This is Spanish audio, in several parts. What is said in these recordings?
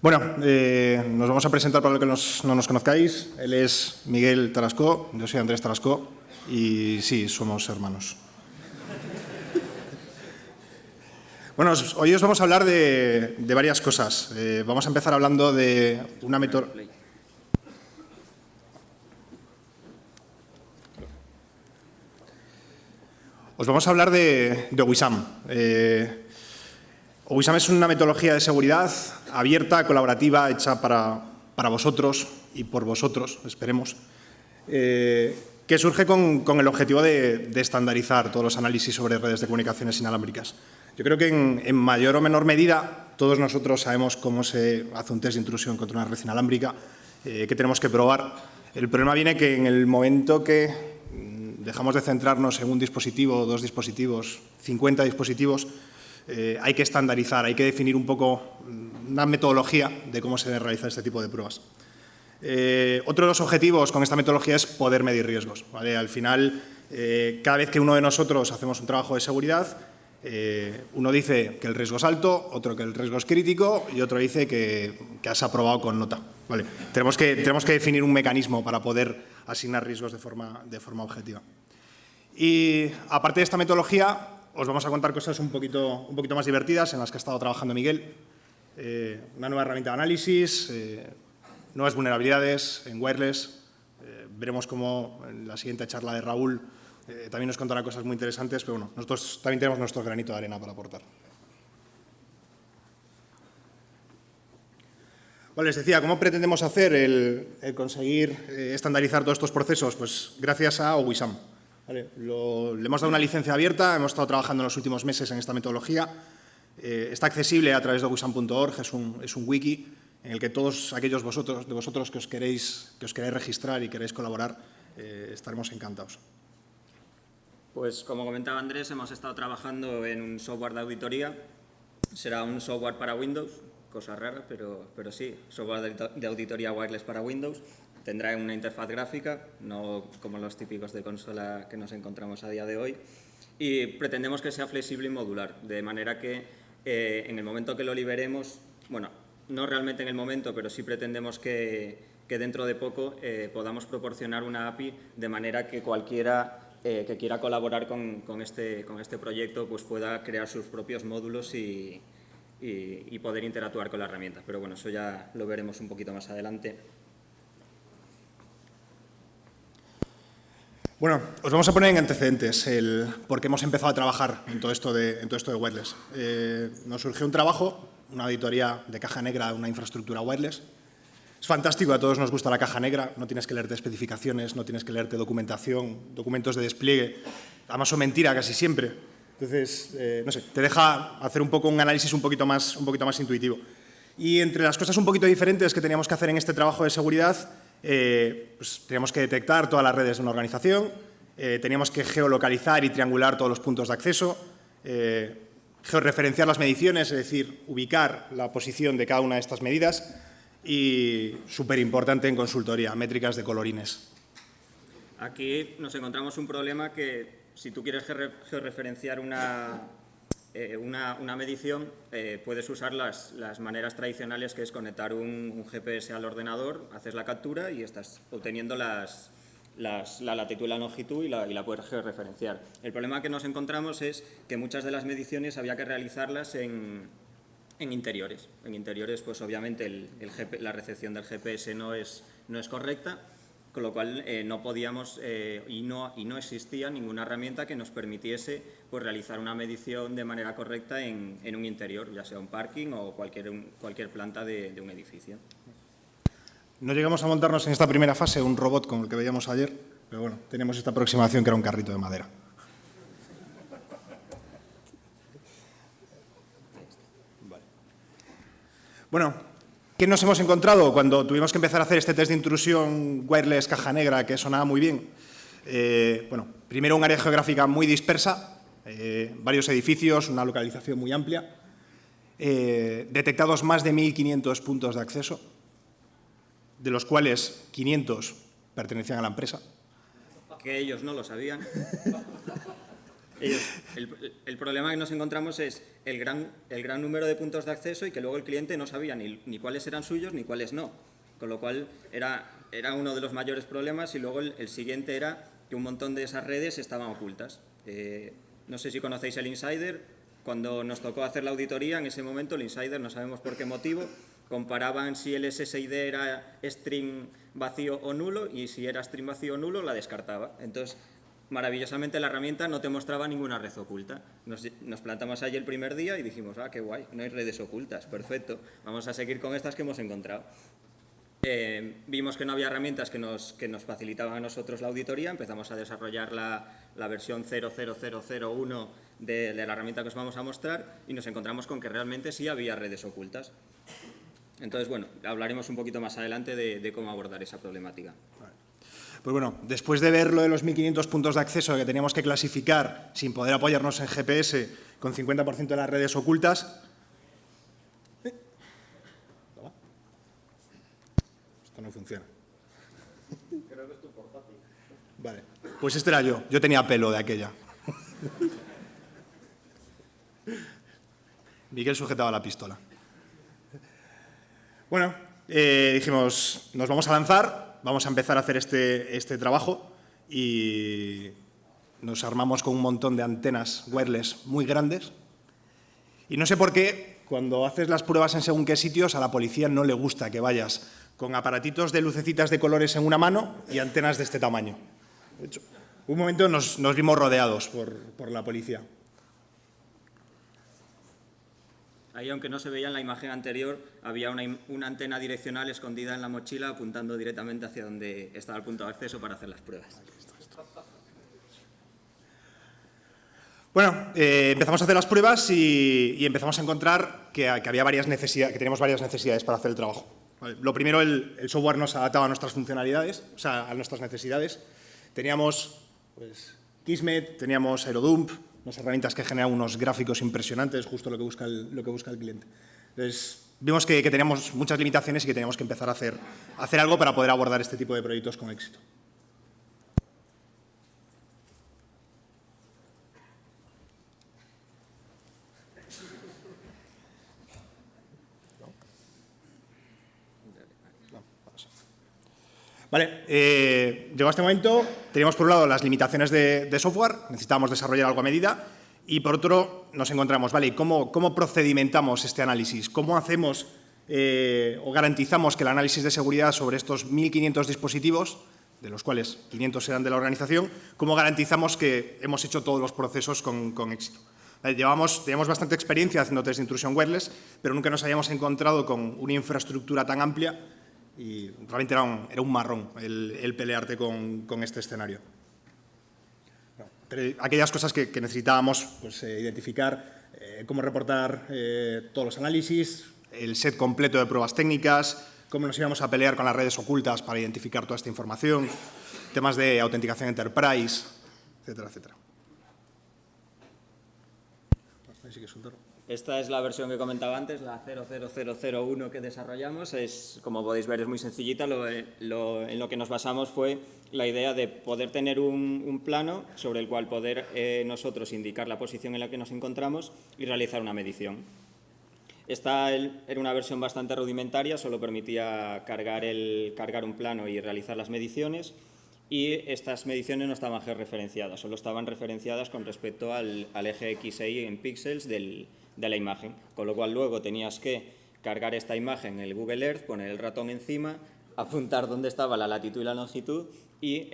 Bueno, nos vamos a presentar para los que no nos conozcáis. Él es Miguel Tarascó, yo soy Andrés Tarascó y sí, somos hermanos. Bueno, hoy os vamos a hablar de varias cosas. Vamos a empezar hablando de una metodología. Os vamos a hablar de OWISAM. OWISAM es una metodología de seguridad abierta, colaborativa, hecha para vosotros y por vosotros, esperemos, que surge con el objetivo de estandarizar todos los análisis sobre redes de comunicaciones inalámbricas. Yo creo que en mayor o menor medida todos nosotros sabemos cómo se hace un test de intrusión contra una red inalámbrica, que tenemos que probar. El problema viene que en el momento que dejamos de centrarnos en un dispositivo, 2 dispositivos, 50 dispositivos, hay que estandarizar, hay que definir un poco una metodología de cómo se debe realizar este tipo de pruebas. Otro de los objetivos con esta metodología es poder medir riesgos, ¿vale? Al final, cada vez que uno de nosotros hacemos un trabajo de seguridad, uno dice que el riesgo es alto, otro que el riesgo es crítico y otro dice que has aprobado con nota, ¿vale? Tenemos que definir un mecanismo para poder asignar riesgos de forma objetiva. Y aparte de esta metodología, os vamos a contar cosas un poquito más divertidas en las que ha estado trabajando Miguel. Una nueva herramienta de análisis, nuevas vulnerabilidades en wireless. Veremos cómo en la siguiente charla de Raúl también nos contará cosas muy interesantes, pero bueno, nosotros también tenemos nuestro granito de arena para aportar. Bueno, les decía, ¿cómo pretendemos hacer el conseguir estandarizar todos estos procesos? Pues gracias a OWISAM. Vale, le hemos dado una licencia abierta, hemos estado trabajando en los últimos meses en esta metodología. Está accesible a través de owisam.org, es un wiki en el que todos aquellos de vosotros que os queréis registrar y queréis colaborar, estaremos encantados. Pues como comentaba Andrés, hemos estado trabajando en un software de auditoría. Será un software para Windows, cosa rara, pero sí, software de auditoría wireless para Windows. Tendrá una interfaz gráfica, no como los típicos de consola que nos encontramos a día de hoy. Y pretendemos que sea flexible y modular, de manera que en el momento que lo liberemos, bueno, no realmente en el momento, pero sí pretendemos que dentro de poco podamos proporcionar una API de manera que cualquiera que quiera colaborar con este proyecto pues pueda crear sus propios módulos y poder interactuar con la herramienta. Pero bueno, eso ya lo veremos un poquito más adelante. Bueno, os vamos a poner en antecedentes el por qué hemos empezado a trabajar en todo esto de wireless. Nos surgió un trabajo, una auditoría de caja negra de una infraestructura wireless. Es fantástico, a todos nos gusta la caja negra, no tienes que leerte especificaciones, no tienes que leerte documentación, documentos de despliegue, además son mentira casi siempre. Entonces, no sé, te deja hacer un análisis un poquito más intuitivo. Y entre las cosas un poquito diferentes que teníamos que hacer en este trabajo de seguridad, pues teníamos que detectar todas las redes de una organización, teníamos que geolocalizar y triangular todos los puntos de acceso, georreferenciar las mediciones, es decir, ubicar la posición de cada una de estas medidas y, súper importante en consultoría, métricas de colorines. Aquí nos encontramos un problema que si tú quieres georreferenciar una medición, puedes usar las maneras tradicionales, que es conectar un GPS al ordenador, haces la captura y estás obteniendo la latitud y la longitud y la puedes georreferenciar. El problema que nos encontramos es que muchas de las mediciones había que realizarlas en interiores. En interiores, pues obviamente la recepción del GPS no es correcta, con lo cual no podíamos y no existía ninguna herramienta que nos permitiese pues, realizar una medición de manera correcta en un interior, ya sea un parking o cualquier planta de un edificio. No llegamos a montarnos en esta primera fase un robot como el que veíamos ayer, pero bueno, tenemos esta aproximación que era un carrito de madera. Vale. Bueno, ¿qué nos hemos encontrado cuando tuvimos que empezar a hacer este test de intrusión wireless caja negra que sonaba muy bien? Bueno, primero un área geográfica muy dispersa, varios edificios, una localización muy amplia, detectados más de 1.500 puntos de acceso, de los cuales 500 pertenecían a la empresa. Que ellos no lo sabían. El problema que nos encontramos es el gran número de puntos de acceso y que luego el cliente no sabía ni cuáles eran suyos ni cuáles no. Con lo cual era uno de los mayores problemas, y luego el siguiente era que un montón de esas redes estaban ocultas. No sé si conocéis el Insider. Cuando nos tocó hacer la auditoría, en ese momento el Insider, no sabemos por qué motivo, comparaban si el SSID era string vacío o nulo, y si era string vacío o nulo la descartaba. Entonces, maravillosamente la herramienta no te mostraba ninguna red oculta. Nos plantamos allí el primer día y dijimos, qué guay, no hay redes ocultas, perfecto, vamos a seguir con estas que hemos encontrado. Vimos que no había herramientas que nos facilitaban a nosotros la auditoría, empezamos a desarrollar la versión 0.0001 de la herramienta que os vamos a mostrar, y nos encontramos con que realmente sí había redes ocultas. Entonces, bueno, hablaremos un poquito más adelante de cómo abordar esa problemática. Pues bueno, después de ver lo de los 1.500 puntos de acceso que teníamos que clasificar sin poder apoyarnos en GPS con 50% de las redes ocultas... Esto no funciona. Creo que es tu portátil. Vale, pues este era yo. Yo tenía pelo de aquella. Miguel sujetaba la pistola. Bueno, dijimos, nos vamos a lanzar... Vamos a empezar a hacer este trabajo, y nos armamos con un montón de antenas wireless muy grandes. Y no sé por qué, cuando haces las pruebas en según qué sitios, a la policía no le gusta que vayas con aparatitos de lucecitas de colores en una mano y antenas de este tamaño. De hecho, un momento nos vimos rodeados por la policía. Ahí, aunque no se veía en la imagen anterior, había una antena direccional escondida en la mochila apuntando directamente hacia donde estaba el punto de acceso para hacer las pruebas. Bueno, empezamos a hacer las pruebas y empezamos a encontrar que había varias necesidades, que teníamos varias necesidades para hacer el trabajo. Vale. Lo primero, el software nos adaptaba a nuestras funcionalidades, o sea, a nuestras necesidades. Teníamos Kismet, teníamos Aerodump, unas herramientas que generan unos gráficos impresionantes, justo lo que busca el cliente. Entonces, vimos que teníamos muchas limitaciones y que teníamos que empezar a hacer algo para poder abordar este tipo de proyectos con éxito. Vale, llegó a este momento, teníamos por un lado las limitaciones de software, necesitábamos desarrollar algo a medida, y por otro nos encontramos, vale, ¿cómo procedimentamos este análisis? ¿Cómo hacemos o garantizamos que el análisis de seguridad sobre estos 1.500 dispositivos, de los cuales 500 eran de la organización, cómo garantizamos que hemos hecho todos los procesos con éxito? Vale, teníamos bastante experiencia haciendo test de intrusión wireless, pero nunca nos habíamos encontrado con una infraestructura tan amplia, y realmente era un marrón el pelearte con este escenario. Pero aquellas cosas que necesitábamos, pues, identificar cómo reportar todos los análisis, el set completo de pruebas técnicas, cómo nos íbamos a pelear con las redes ocultas para identificar toda esta información, temas de autenticación enterprise, etcétera, etcétera. Ahí sí que es un toro. Esta es la versión que comentaba antes, la 00001 que desarrollamos. Como podéis ver, es muy sencillita. En lo que nos basamos fue la idea de poder tener un plano sobre el cual poder nosotros indicar la posición en la que nos encontramos y realizar una medición. Esta era una versión bastante rudimentaria, solo permitía cargar un plano y realizar las mediciones. Y estas mediciones no estaban georreferenciadas, solo estaban referenciadas con respecto al eje XY en píxeles de la imagen, con lo cual luego tenías que cargar esta imagen en el Google Earth, poner el ratón encima, apuntar dónde estaba la latitud y la longitud y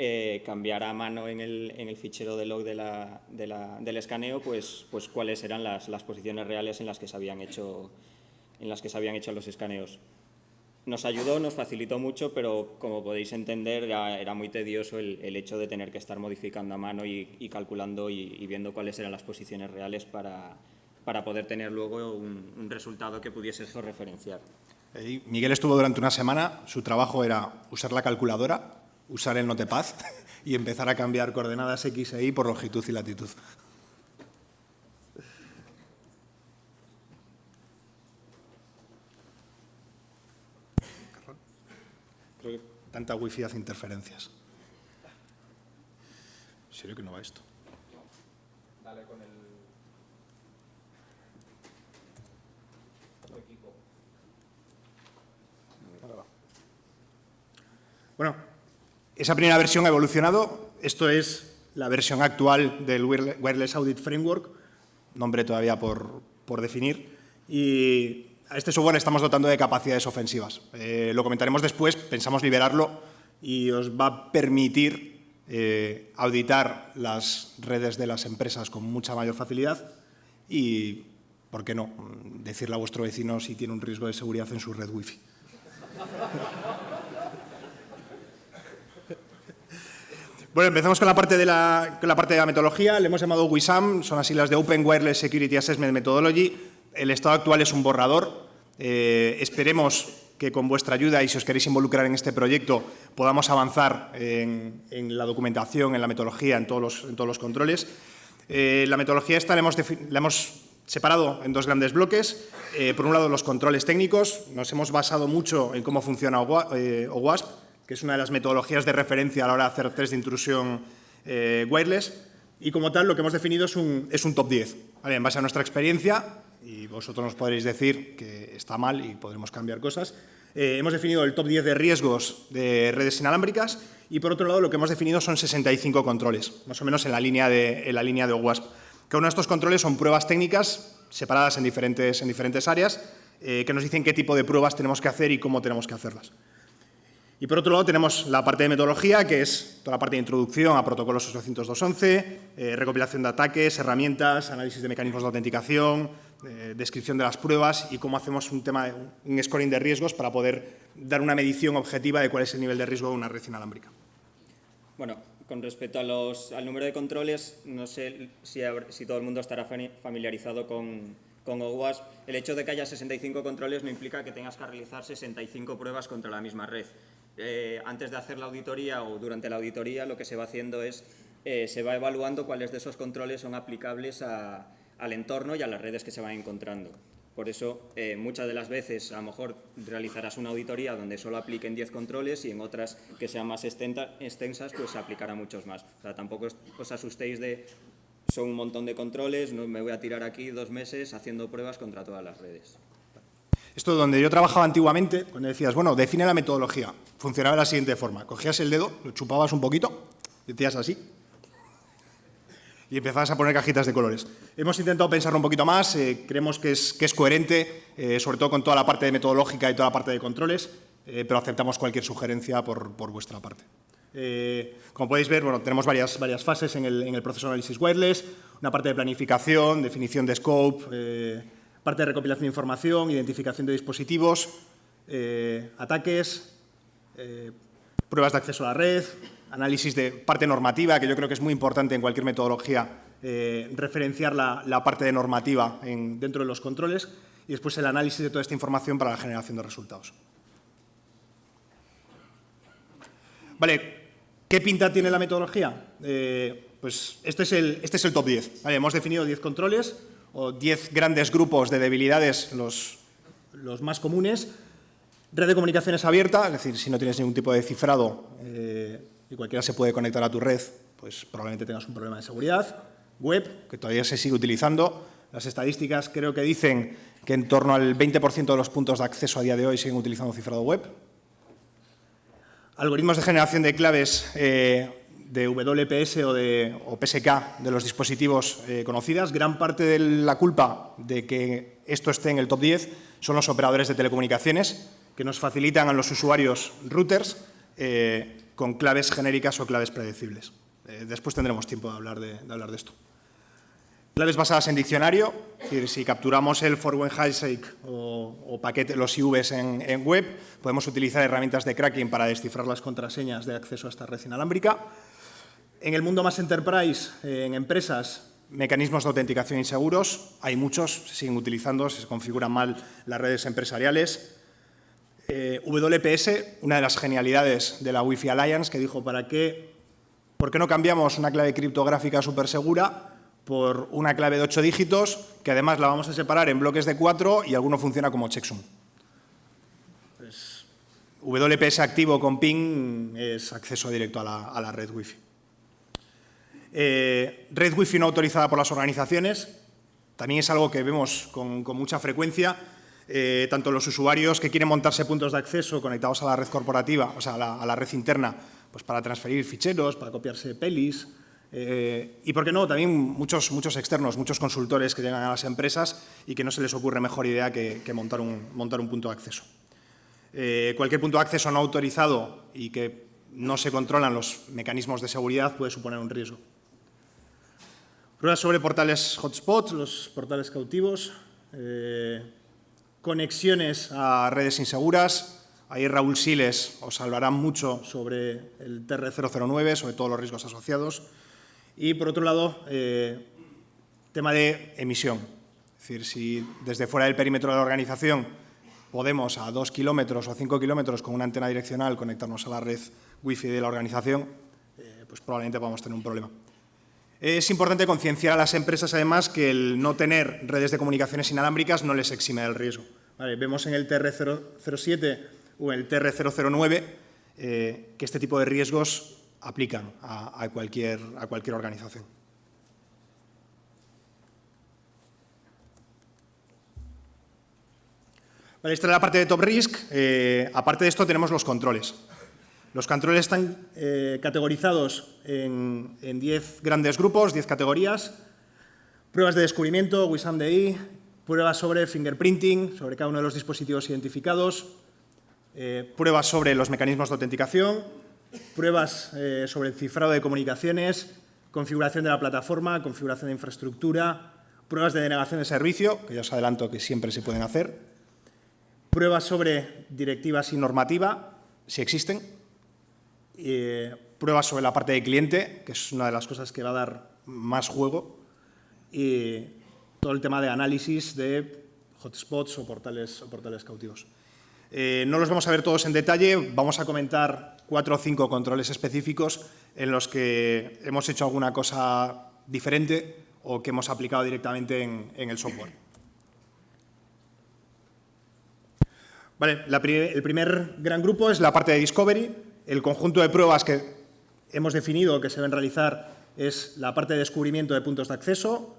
cambiar a mano en el fichero de log del escaneo pues cuáles eran las posiciones reales en las que se habían hecho los escaneos. Nos ayudó, nos facilitó mucho, pero como podéis entender era muy tedioso el hecho de tener que estar modificando a mano y calculando y viendo cuáles eran las posiciones reales para poder tener luego un resultado que pudiese georreferenciar. Miguel estuvo durante una semana, su trabajo era usar la calculadora, usar el Notepad y empezar a cambiar coordenadas X e Y por longitud y latitud. Creo que tanta wifi hace interferencias. ¿En serio que no va esto? Dale. sale con el equipo. Bueno, esa primera versión ha evolucionado. Esto es la versión actual del Wireless Audit Framework, nombre todavía por definir. Y a este software le estamos dotando de capacidades ofensivas. Lo comentaremos después, pensamos liberarlo y os va a permitir auditar las redes de las empresas con mucha mayor facilidad y, ¿por qué no?, decirle a vuestro vecino si tiene un riesgo de seguridad en su red Wi-Fi. Bueno, empezamos con la parte de la metodología. Le hemos llamado WISAM, son las siglas de Open Wireless Security Assessment Methodology. El estado actual es un borrador. Esperemos que con vuestra ayuda y si os queréis involucrar en este proyecto podamos avanzar en la documentación, en la metodología, en todos los controles. La metodología esta la hemos separado en dos grandes bloques. Por un lado, los controles técnicos. Nos hemos basado mucho en cómo funciona OWASP, que es una de las metodologías de referencia a la hora de hacer test de intrusión wireless. Y como tal, lo que hemos definido es un top 10. ¿Vale? En base a nuestra experiencia, y vosotros nos podréis decir que está mal y podremos cambiar cosas, hemos definido el top 10 de riesgos de redes inalámbricas y, por otro lado, lo que hemos definido son 65 controles, más o menos en la línea de OWASP. Cada uno de estos controles son pruebas técnicas separadas en diferentes áreas que nos dicen qué tipo de pruebas tenemos que hacer y cómo tenemos que hacerlas. Y, por otro lado, tenemos la parte de metodología, que es toda la parte de introducción a protocolos 802.11, recopilación de ataques, herramientas, análisis de mecanismos de autenticación, descripción de las pruebas y cómo hacemos un scoring de riesgos para poder dar una medición objetiva de cuál es el nivel de riesgo de una red inalámbrica. Bueno, con respecto al número de controles, no sé si todo el mundo estará familiarizado con OWASP. El hecho de que haya 65 controles no implica que tengas que realizar 65 pruebas contra la misma red. Antes de hacer la auditoría o durante la auditoría, lo que se va haciendo es, se va evaluando cuáles de esos controles son aplicables al entorno y a las redes que se van encontrando. Por eso, muchas de las veces, a lo mejor realizarás una auditoría donde solo apliquen 10 controles y en otras que sean más extensas, pues se aplicará muchos más. O sea, tampoco os asustéis de son un montón de controles, no me voy a tirar aquí 2 meses haciendo pruebas contra todas las redes. Esto donde yo trabajaba antiguamente, cuando decías, bueno, define la metodología, funcionaba de la siguiente forma. Cogías el dedo, lo chupabas un poquito, decías así, y empezabas a poner cajitas de colores. Hemos intentado pensarlo un poquito más, creemos que es coherente, sobre todo con toda la parte metodológica y toda la parte de controles, pero aceptamos cualquier sugerencia por vuestra parte. Como podéis ver, bueno, tenemos varias fases en el proceso de análisis wireless, una parte de planificación, definición de scope, parte de recopilación de información, identificación de dispositivos, ataques, pruebas de acceso a la red, análisis de parte normativa, que yo creo que es muy importante en cualquier metodología, referenciar la parte de normativa dentro de los controles y después el análisis de toda esta información para la generación de resultados. Vale, ¿qué pinta tiene la metodología? Pues este es el top 10. Vale, hemos definido 10 controles o 10 grandes grupos de debilidades, los más comunes. Red de comunicaciones abierta, es decir, si no tienes ningún tipo de cifrado y cualquiera se puede conectar a tu red, pues probablemente tengas un problema de seguridad. Web, que todavía se sigue utilizando. Las estadísticas creo que dicen que en torno al 20% de los puntos de acceso a día de hoy siguen utilizando cifrado web. Algoritmos de generación de claves de WPS o PSK de los dispositivos conocidas. Gran parte de la culpa de que esto esté en el top 10 son los operadores de telecomunicaciones que nos facilitan a los usuarios routers con claves genéricas o claves predecibles. Después tendremos tiempo de hablar de esto. Claves basadas en diccionario, es decir, si capturamos el for-when handshake o paquete, los IVs en web, podemos utilizar herramientas de cracking para descifrar las contraseñas de acceso a esta red inalámbrica. En el mundo más enterprise, en empresas, mecanismos de autenticación inseguros, hay muchos, se siguen utilizando, se configuran mal las redes empresariales. WPS, una de las genialidades de la Wi-Fi Alliance, que dijo, ¿por qué no cambiamos una clave criptográfica súper segura por una clave de 8 dígitos, que además la vamos a separar en bloques de 4 y alguno funciona como checksum? Pues, WPS activo con ping es acceso directo a la red Wi-Fi. Red Wi-Fi no autorizada por las organizaciones, también es algo que vemos con mucha frecuencia, tanto los usuarios que quieren montarse puntos de acceso conectados a la red corporativa, o sea, a la red interna, pues para transferir ficheros, para copiarse pelis, y, ¿por qué no?, también muchos externos, muchos consultores que llegan a las empresas y que no se les ocurre mejor idea que montar un punto de acceso. Cualquier punto de acceso no autorizado y que no se controlan los mecanismos de seguridad puede suponer un riesgo. Pruebas sobre portales hotspot, los portales cautivos, conexiones a redes inseguras. Ahí Raúl Siles os hablará mucho sobre el TR009, sobre todos los riesgos asociados. Y, por otro lado, tema de emisión. Es decir, si desde fuera del perímetro de la organización podemos a 2 kilómetros o 5 kilómetros con una antena direccional conectarnos a la red Wi-Fi de la organización, pues probablemente vamos a tener un problema. Es importante concienciar a las empresas, además, que el no tener redes de comunicaciones inalámbricas no les exime del riesgo. Vale, vemos en el TR007 o en el TR009 que este tipo de riesgos aplican a cualquier organización. Vale, esta es la parte de top risk. Aparte de esto tenemos los controles. Los controles están categorizados en 10 grandes grupos, 10 categorías. Pruebas de descubrimiento, WISAM-DI, pruebas sobre fingerprinting, sobre cada uno de los dispositivos identificados, pruebas sobre los mecanismos de autenticación, pruebas sobre el cifrado de comunicaciones, configuración de la plataforma, configuración de infraestructura, pruebas de denegación de servicio, que ya os adelanto que siempre se pueden hacer, pruebas sobre directivas y normativa, si existen, pruebas sobre la parte de cliente, que es una de las cosas que va a dar más juego, y todo el tema de análisis de hotspots o portales cautivos. No los vamos a ver todos en detalle, vamos a comentar 4 o 5 controles específicos en los que hemos hecho alguna cosa diferente o que hemos aplicado directamente en el software. Vale, el primer gran grupo es la parte de Discovery. El conjunto de pruebas que hemos definido que se deben realizar es la parte de descubrimiento de puntos de acceso,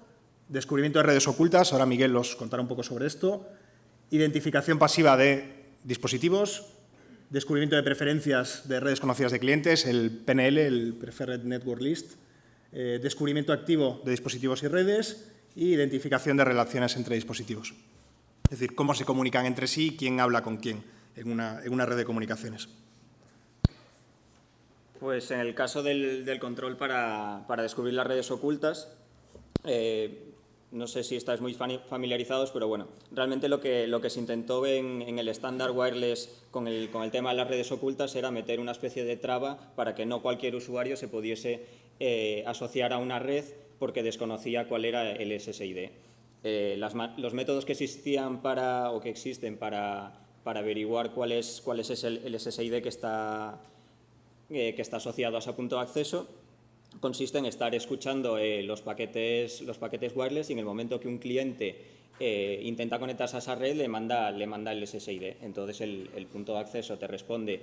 descubrimiento de redes ocultas, ahora Miguel os contará un poco sobre esto, identificación pasiva de dispositivos, descubrimiento de preferencias de redes conocidas de clientes, el PNL, el Preferred Network List, descubrimiento activo de dispositivos y redes y identificación de relaciones entre dispositivos. Es decir, cómo se comunican entre sí, quién habla con quién en una red de comunicaciones. Pues en el caso del control para descubrir las redes ocultas, no sé si estáis muy familiarizados, pero bueno, realmente lo que se intentó en el estándar wireless con el tema de las redes ocultas era meter una especie de traba para que no cualquier usuario se pudiese asociar a una red porque desconocía cuál era el SSID. Los métodos que existían o que existen para averiguar cuál es el SSID que está asociado a ese punto de acceso consiste en estar escuchando los paquetes wireless y en el momento que un cliente intenta conectarse a esa red le manda el SSID. Entonces el punto de acceso te responde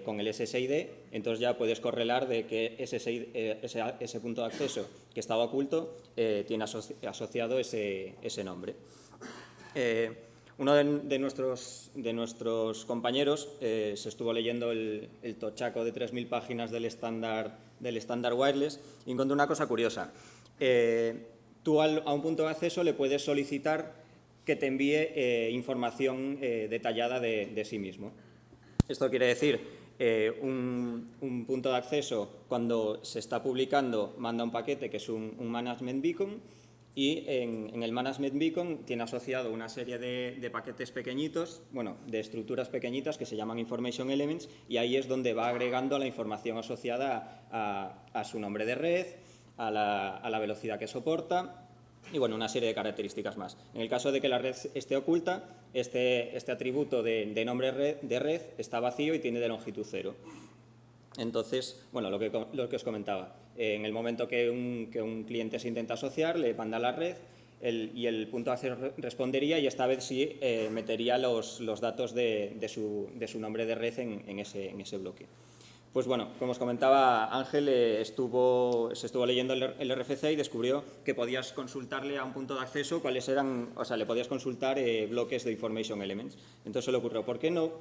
con el SSID, entonces ya puedes correlar de que ese punto de acceso que estaba oculto tiene asociado ese nombre. Uno de nuestros compañeros se estuvo leyendo el tochaco de 3.000 páginas del estándar wireless y encontró una cosa curiosa. Tú a un punto de acceso le puedes solicitar que te envíe información detallada de sí mismo. Esto quiere decir, un punto de acceso, cuando se está publicando, manda un paquete que es un management beacon y en el management beacon tiene asociado una serie de paquetes pequeñitos, bueno, de estructuras pequeñitas que se llaman information elements y ahí es donde va agregando la información asociada a su nombre de red, a la velocidad que soporta y bueno, una serie de características más. En el caso de que la red esté oculta, este atributo de nombre de red está vacío y tiene de longitud 0. Entonces, bueno, lo que os comentaba, en el momento que un cliente se intenta asociar, le manda a la red y el punto de acceso respondería y esta vez sí metería los datos de su nombre de red en ese bloque. Pues bueno, como os comentaba Ángel, se estuvo leyendo el RFC y descubrió que podías consultarle a un punto de acceso cuáles eran, o sea, le podías consultar bloques de information elements. Entonces se le ocurrió, ¿por qué no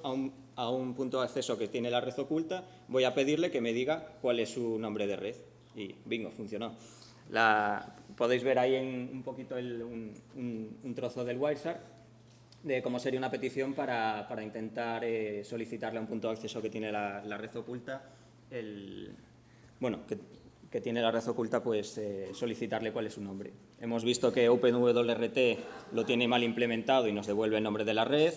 a un punto de acceso que tiene la red oculta voy a pedirle que me diga cuál es su nombre de red? Y bingo, funcionó. Podéis ver ahí un poquito un trozo del Wireshark de cómo sería una petición para intentar solicitarle a un punto de acceso que tiene la red oculta, que tiene la red oculta, pues solicitarle cuál es su nombre. Hemos visto que OpenWRT lo tiene mal implementado y nos devuelve el nombre de la red.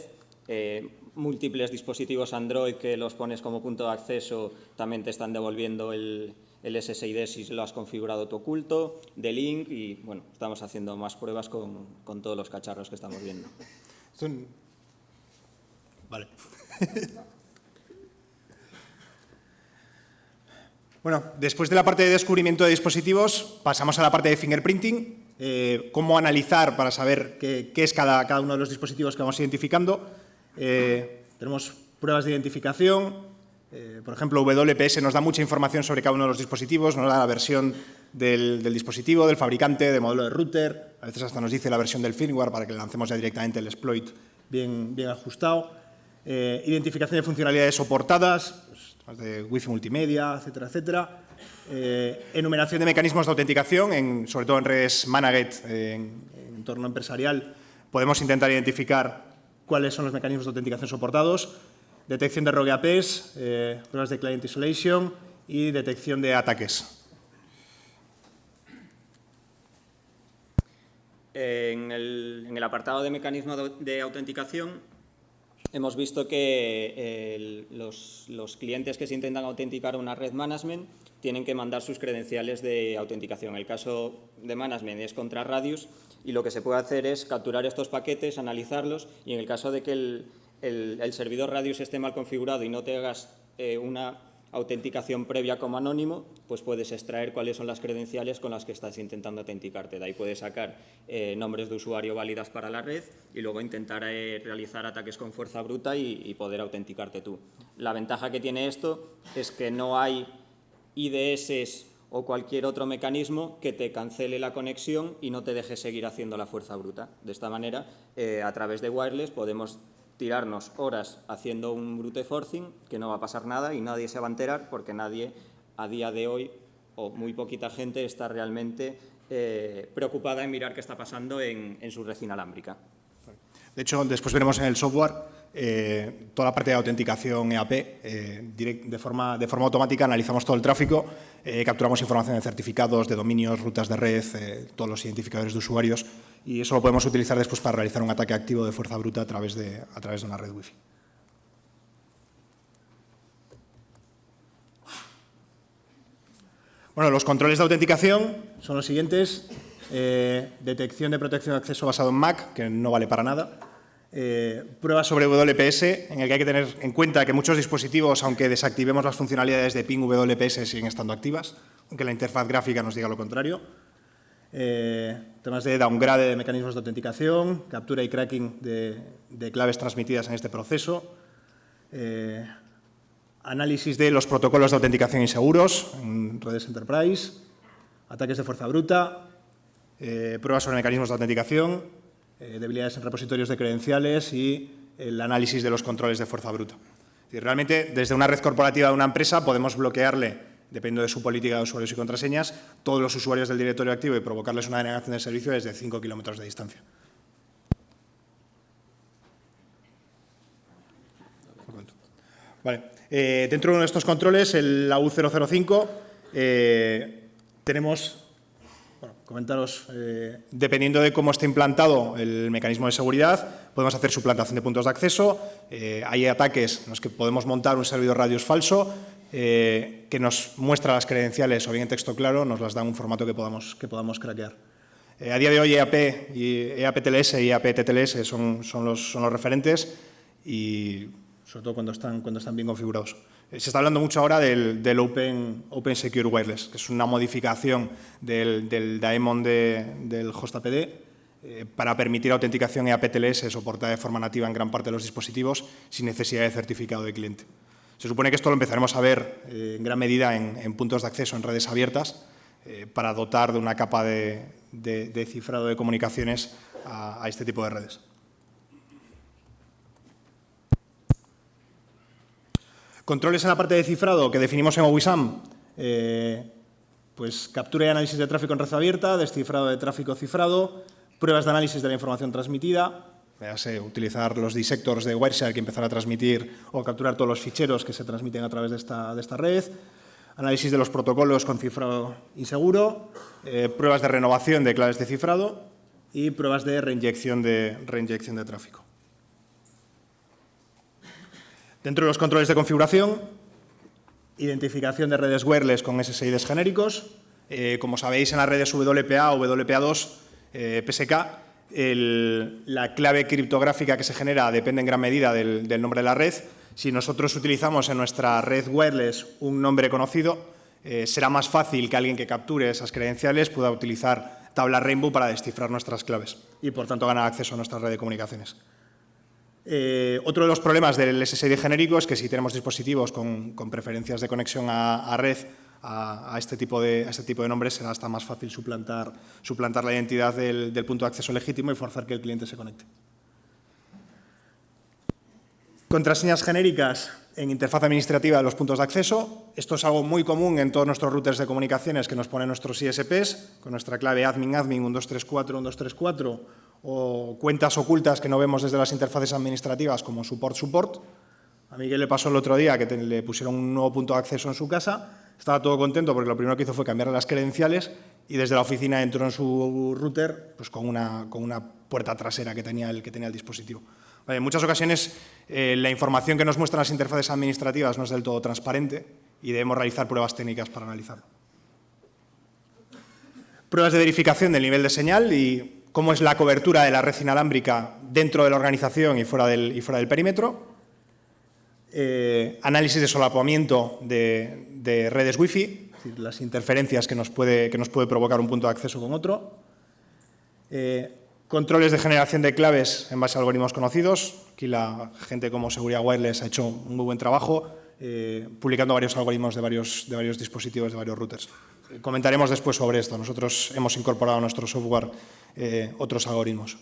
Múltiples dispositivos Android que los pones como punto de acceso también te están devolviendo el SSID si lo has configurado tu oculto, de link, y bueno, estamos haciendo más pruebas con todos los cacharros que estamos viendo. Vale. Bueno, después de la parte de descubrimiento de dispositivos, pasamos a la parte de fingerprinting. Cómo analizar para saber qué es cada uno de los dispositivos que vamos identificando. Tenemos pruebas de identificación. Por ejemplo, WPS nos da mucha información sobre cada uno de los dispositivos, nos da la versión del dispositivo, del fabricante, del modelo de router. A veces hasta nos dice la versión del firmware para que le lancemos ya directamente el exploit bien ajustado. Identificación de funcionalidades soportadas, pues, de Wi-Fi multimedia, etcétera, etcétera. Enumeración de mecanismos de autenticación, sobre todo en redes Managet, en entorno empresarial. Podemos intentar identificar cuáles son los mecanismos de autenticación soportados. Detección de rogue APs, pruebas de client isolation y detección de ataques. En el apartado de mecanismo de autenticación hemos visto que los clientes que se intentan autenticar a una red management tienen que mandar sus credenciales de autenticación. El caso de management es contra Radius y lo que se puede hacer es capturar estos paquetes, analizarlos, y en el caso de que el servidor Radius esté mal configurado y no te hagas una autenticación previa como anónimo, pues puedes extraer cuáles son las credenciales con las que estás intentando autenticarte. De ahí puedes sacar nombres de usuario válidas para la red y luego intentar realizar ataques con fuerza bruta y poder autenticarte tú. La ventaja que tiene esto es que no hay IDS o cualquier otro mecanismo que te cancele la conexión y no te deje seguir haciendo la fuerza bruta. De esta manera, a través de wireless podemos tirarnos horas haciendo un brute forcing, que no va a pasar nada y nadie se va a enterar porque nadie a día de hoy, o muy poquita gente, está realmente preocupada en mirar qué está pasando en su red inalámbrica. De hecho, después veremos en el software toda la parte de autenticación EAP. De forma automática analizamos todo el tráfico, capturamos información de certificados, de dominios, rutas de red, todos los identificadores de usuarios, y eso lo podemos utilizar después para realizar un ataque activo de fuerza bruta a través de una red Wi-Fi. Bueno, los controles de autenticación son los siguientes. Detección de protección de acceso basado en MAC, que no vale para nada. Pruebas sobre WPS, en el que hay que tener en cuenta que muchos dispositivos, aunque desactivemos las funcionalidades de ping WPS, siguen estando activas, aunque la interfaz gráfica nos diga lo contrario. Temas de downgrade de mecanismos de autenticación, captura y cracking de claves transmitidas en este proceso. Análisis de los protocolos de autenticación inseguros en redes enterprise, ataques de fuerza bruta, pruebas sobre mecanismos de autenticación, debilidades en repositorios de credenciales y el análisis de los controles de fuerza bruta. Es decir, realmente, desde una red corporativa de una empresa podemos bloquearle, dependiendo de su política de usuarios y contraseñas, todos los usuarios del directorio activo y provocarles una denegación de servicio desde 5 kilómetros de distancia. Vale. Dentro de uno de estos controles, el AU005, tenemos, comentaros, dependiendo de cómo esté implantado el mecanismo de seguridad, podemos hacer suplantación de puntos de acceso. Hay ataques en los que podemos montar un servidor Radius falso que nos muestra las credenciales o bien en texto claro, nos las da en un formato que podamos craquear. A día de hoy EAP-TLS y EAP-TTLS son los referentes y sobre todo cuando están bien configurados. Se está hablando mucho ahora del Open Secure Wireless, que es una modificación del daemon del hostapd para permitir autenticación EAP-TLS soportada de forma nativa en gran parte de los dispositivos sin necesidad de certificado de cliente. Se supone que esto lo empezaremos a ver en gran medida en puntos de acceso en redes abiertas para dotar de una capa de cifrado de comunicaciones a este tipo de redes. Controles en la parte de cifrado que definimos en OWISAM, pues captura y análisis de tráfico en red abierta, descifrado de tráfico cifrado, pruebas de análisis de la información transmitida, utilizar los dissectors de Wireshark que empezar a transmitir o capturar todos los ficheros que se transmiten a través de esta red, análisis de los protocolos con cifrado inseguro, pruebas de renovación de claves de cifrado y pruebas de reinyección de tráfico. Dentro de los controles de configuración, identificación de redes wireless con SSIDs genéricos. Como sabéis, en las redes WPA o WPA2 PSK, la clave criptográfica que se genera depende en gran medida del nombre de la red. Si nosotros utilizamos en nuestra red wireless un nombre conocido, será más fácil que alguien que capture esas credenciales pueda utilizar tabla Rainbow para descifrar nuestras claves y, por tanto, ganar acceso a nuestra red de comunicaciones. Otro de los problemas del SSID genérico es que si tenemos dispositivos con preferencias de conexión a red a este tipo de nombres, será hasta más fácil suplantar la identidad del punto de acceso legítimo y forzar que el cliente se conecte. Contraseñas genéricas en interfaz administrativa de los puntos de acceso. Esto es algo muy común en todos nuestros routers de comunicaciones que nos ponen nuestros ISPs, con nuestra clave admin 1234 o cuentas ocultas que no vemos desde las interfaces administrativas como support. A Miguel le pasó el otro día que le pusieron un nuevo punto de acceso en su casa, estaba todo contento porque lo primero que hizo fue cambiarle las credenciales y desde la oficina entró en su router pues con una puerta trasera que tenía el dispositivo. En muchas ocasiones la información que nos muestran las interfaces administrativas no es del todo transparente y debemos realizar pruebas técnicas para analizarlo. Pruebas de verificación del nivel de señal y cómo es la cobertura de la red inalámbrica dentro de la organización y fuera del perímetro. Análisis de solapamiento de redes Wi-Fi, es decir, las interferencias que nos puede provocar un punto de acceso con otro. Controles de generación de claves en base a algoritmos conocidos. Aquí la gente como Seguridad Wireless ha hecho un muy buen trabajo publicando varios algoritmos de varios dispositivos, de varios routers. Comentaremos después sobre esto. Nosotros hemos incorporado a nuestro software otros algoritmos.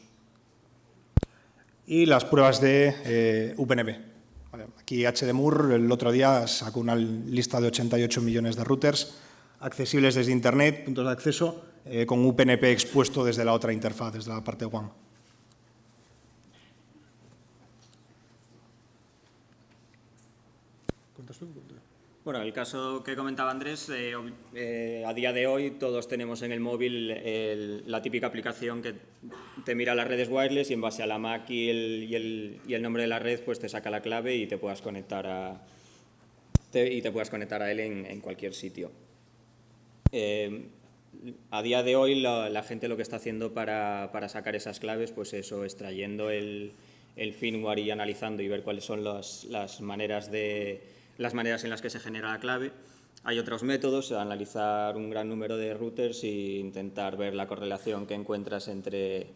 Y las pruebas de UPnP. Vale, aquí HDMUR el otro día sacó una lista de 88 millones de routers accesibles desde Internet, puntos de acceso, con UPnP expuesto desde la otra interfaz, desde la parte WAN. Bueno, el caso que comentaba Andrés, a día de hoy todos tenemos en el móvil la típica aplicación que te mira las redes wireless y en base a la MAC y el nombre de la red pues te saca la clave y te puedas conectar a él en cualquier sitio. A día de hoy la gente lo que está haciendo para sacar esas claves, pues eso, extrayendo el firmware y analizando y ver cuáles son las maneras en las que se genera la clave. Hay otros métodos, analizar un gran número de routers e intentar ver la correlación que encuentras entre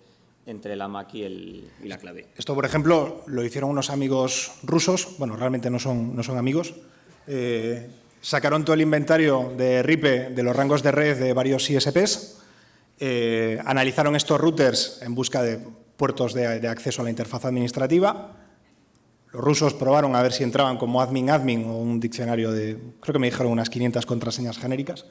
la MAC y la clave. Esto, por ejemplo, lo hicieron unos amigos rusos, bueno, realmente no son amigos, sacaron todo el inventario de RIPE de los rangos de red de varios ISPs, analizaron estos routers en busca de puertos de acceso a la interfaz administrativa. Los rusos probaron a ver si entraban como admin o un diccionario de, creo que me dijeron unas 500 contraseñas genéricas.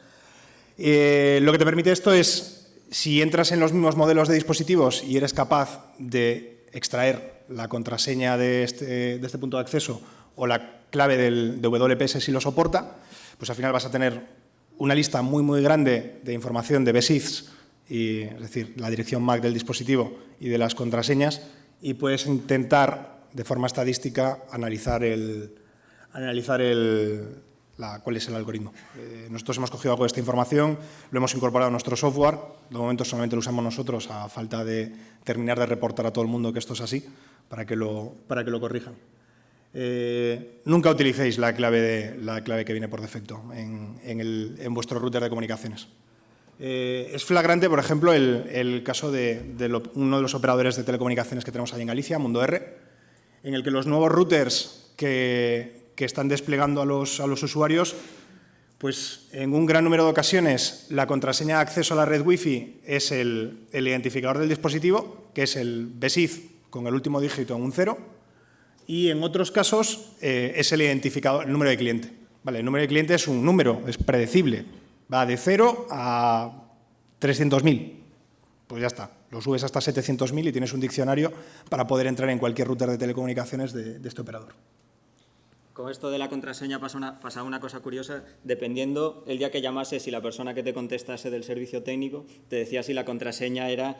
Lo que te permite esto es, si entras en los mismos modelos de dispositivos y eres capaz de extraer la contraseña de este punto de acceso o la clave de WPS si lo soporta, pues al final vas a tener una lista muy, muy grande de información de BSIFs, es decir, la dirección MAC del dispositivo y de las contraseñas, y puedes intentar de forma estadística analizar cuál es el algoritmo. Nosotros hemos cogido algo de esta información, lo hemos incorporado a nuestro software, de momento solamente lo usamos nosotros a falta de terminar de reportar a todo el mundo que esto es así, para que lo corrijan. Nunca utilicéis la clave que viene por defecto en vuestro router de comunicaciones. Es flagrante, por ejemplo, el caso de uno de los operadores de telecomunicaciones que tenemos ahí en Galicia, Mundo R, en el que los nuevos routers que que están desplegando a los usuarios, pues en un gran número de ocasiones la contraseña de acceso a la red Wi-Fi es el identificador del dispositivo, que es el BSID con el último dígito en un 0, y en otros casos es el identificador, el número de cliente. Vale, el número de cliente es un número, es predecible, va de 0 a 300.000. Pues ya está, lo subes hasta 700.000 y tienes un diccionario para poder entrar en cualquier router de telecomunicaciones de este operador. Con esto de la contraseña pasa una cosa curiosa. Dependiendo el día que llamase, si la persona que te contestase del servicio técnico te decía si la contraseña era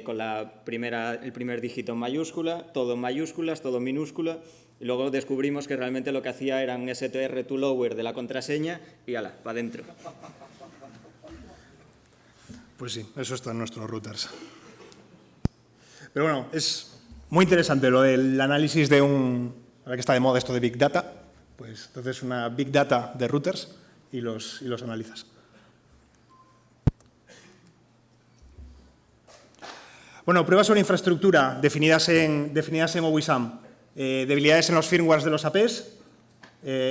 con el primer dígito en mayúscula, todo en mayúsculas, todo en minúscula. Y luego descubrimos que realmente lo que hacía era un STR to lower de la contraseña y ala, para adentro. Pues sí, eso está en nuestros routers. Pero bueno, es muy interesante lo del análisis de ahora que está de moda esto de Big Data, pues entonces una Big Data de routers y los analizas. Bueno, pruebas sobre infraestructura definidas en OWISAM. Debilidades en los firmwares de los APs,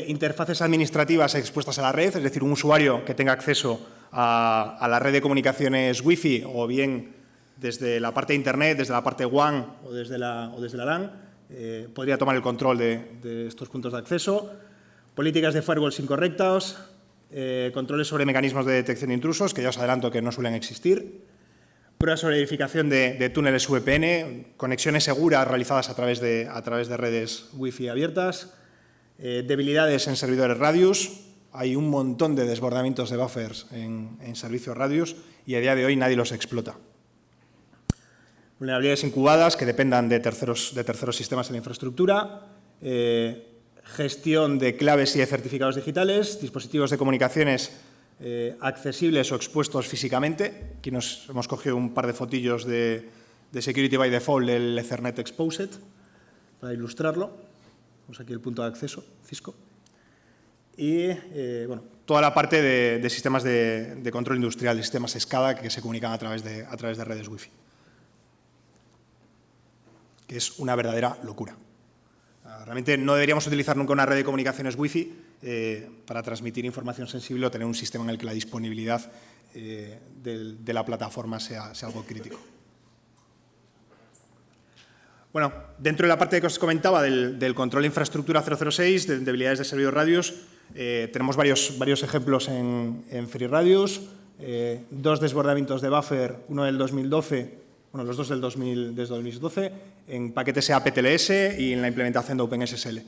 interfaces administrativas expuestas a la red, es decir, un usuario que tenga acceso a la red de comunicaciones Wi-Fi o bien desde la parte de Internet, desde la parte WAN o desde la LAN, podría tomar el control de estos puntos de acceso. Políticas de firewalls incorrectas, controles sobre mecanismos de detección de intrusos, que ya os adelanto que no suelen existir. Pruebas sobre verificación de túneles VPN, conexiones seguras realizadas a través de redes Wi-Fi abiertas. Debilidades en servidores Radius. Hay un montón de desbordamientos de buffers en servicios Radius y a día de hoy nadie los explota. Vulnerabilidades incubadas que dependan de terceros sistemas en la infraestructura. Gestión de claves y de certificados digitales. Dispositivos de comunicaciones accesibles o expuestos físicamente. Aquí nos hemos cogido un par de fotillos de Security by Default del Ethernet Exposed para ilustrarlo. Tenemos aquí el punto de acceso, Cisco. Y bueno, toda la parte de sistemas de control industrial, de sistemas SCADA que se comunican a través de redes Wi-Fi. Que es una verdadera locura. Realmente no deberíamos utilizar nunca una red de comunicaciones Wi-Fi para transmitir información sensible o tener un sistema en el que la disponibilidad de la plataforma sea algo crítico. Bueno, dentro de la parte que os comentaba del control de infraestructura 006, de debilidades de servidores Radius, tenemos varios ejemplos en Free Radius, 2 desbordamientos de buffer, uno del 2012, bueno, los dos desde 2012, en paquetes APTLS y en la implementación de OpenSSL.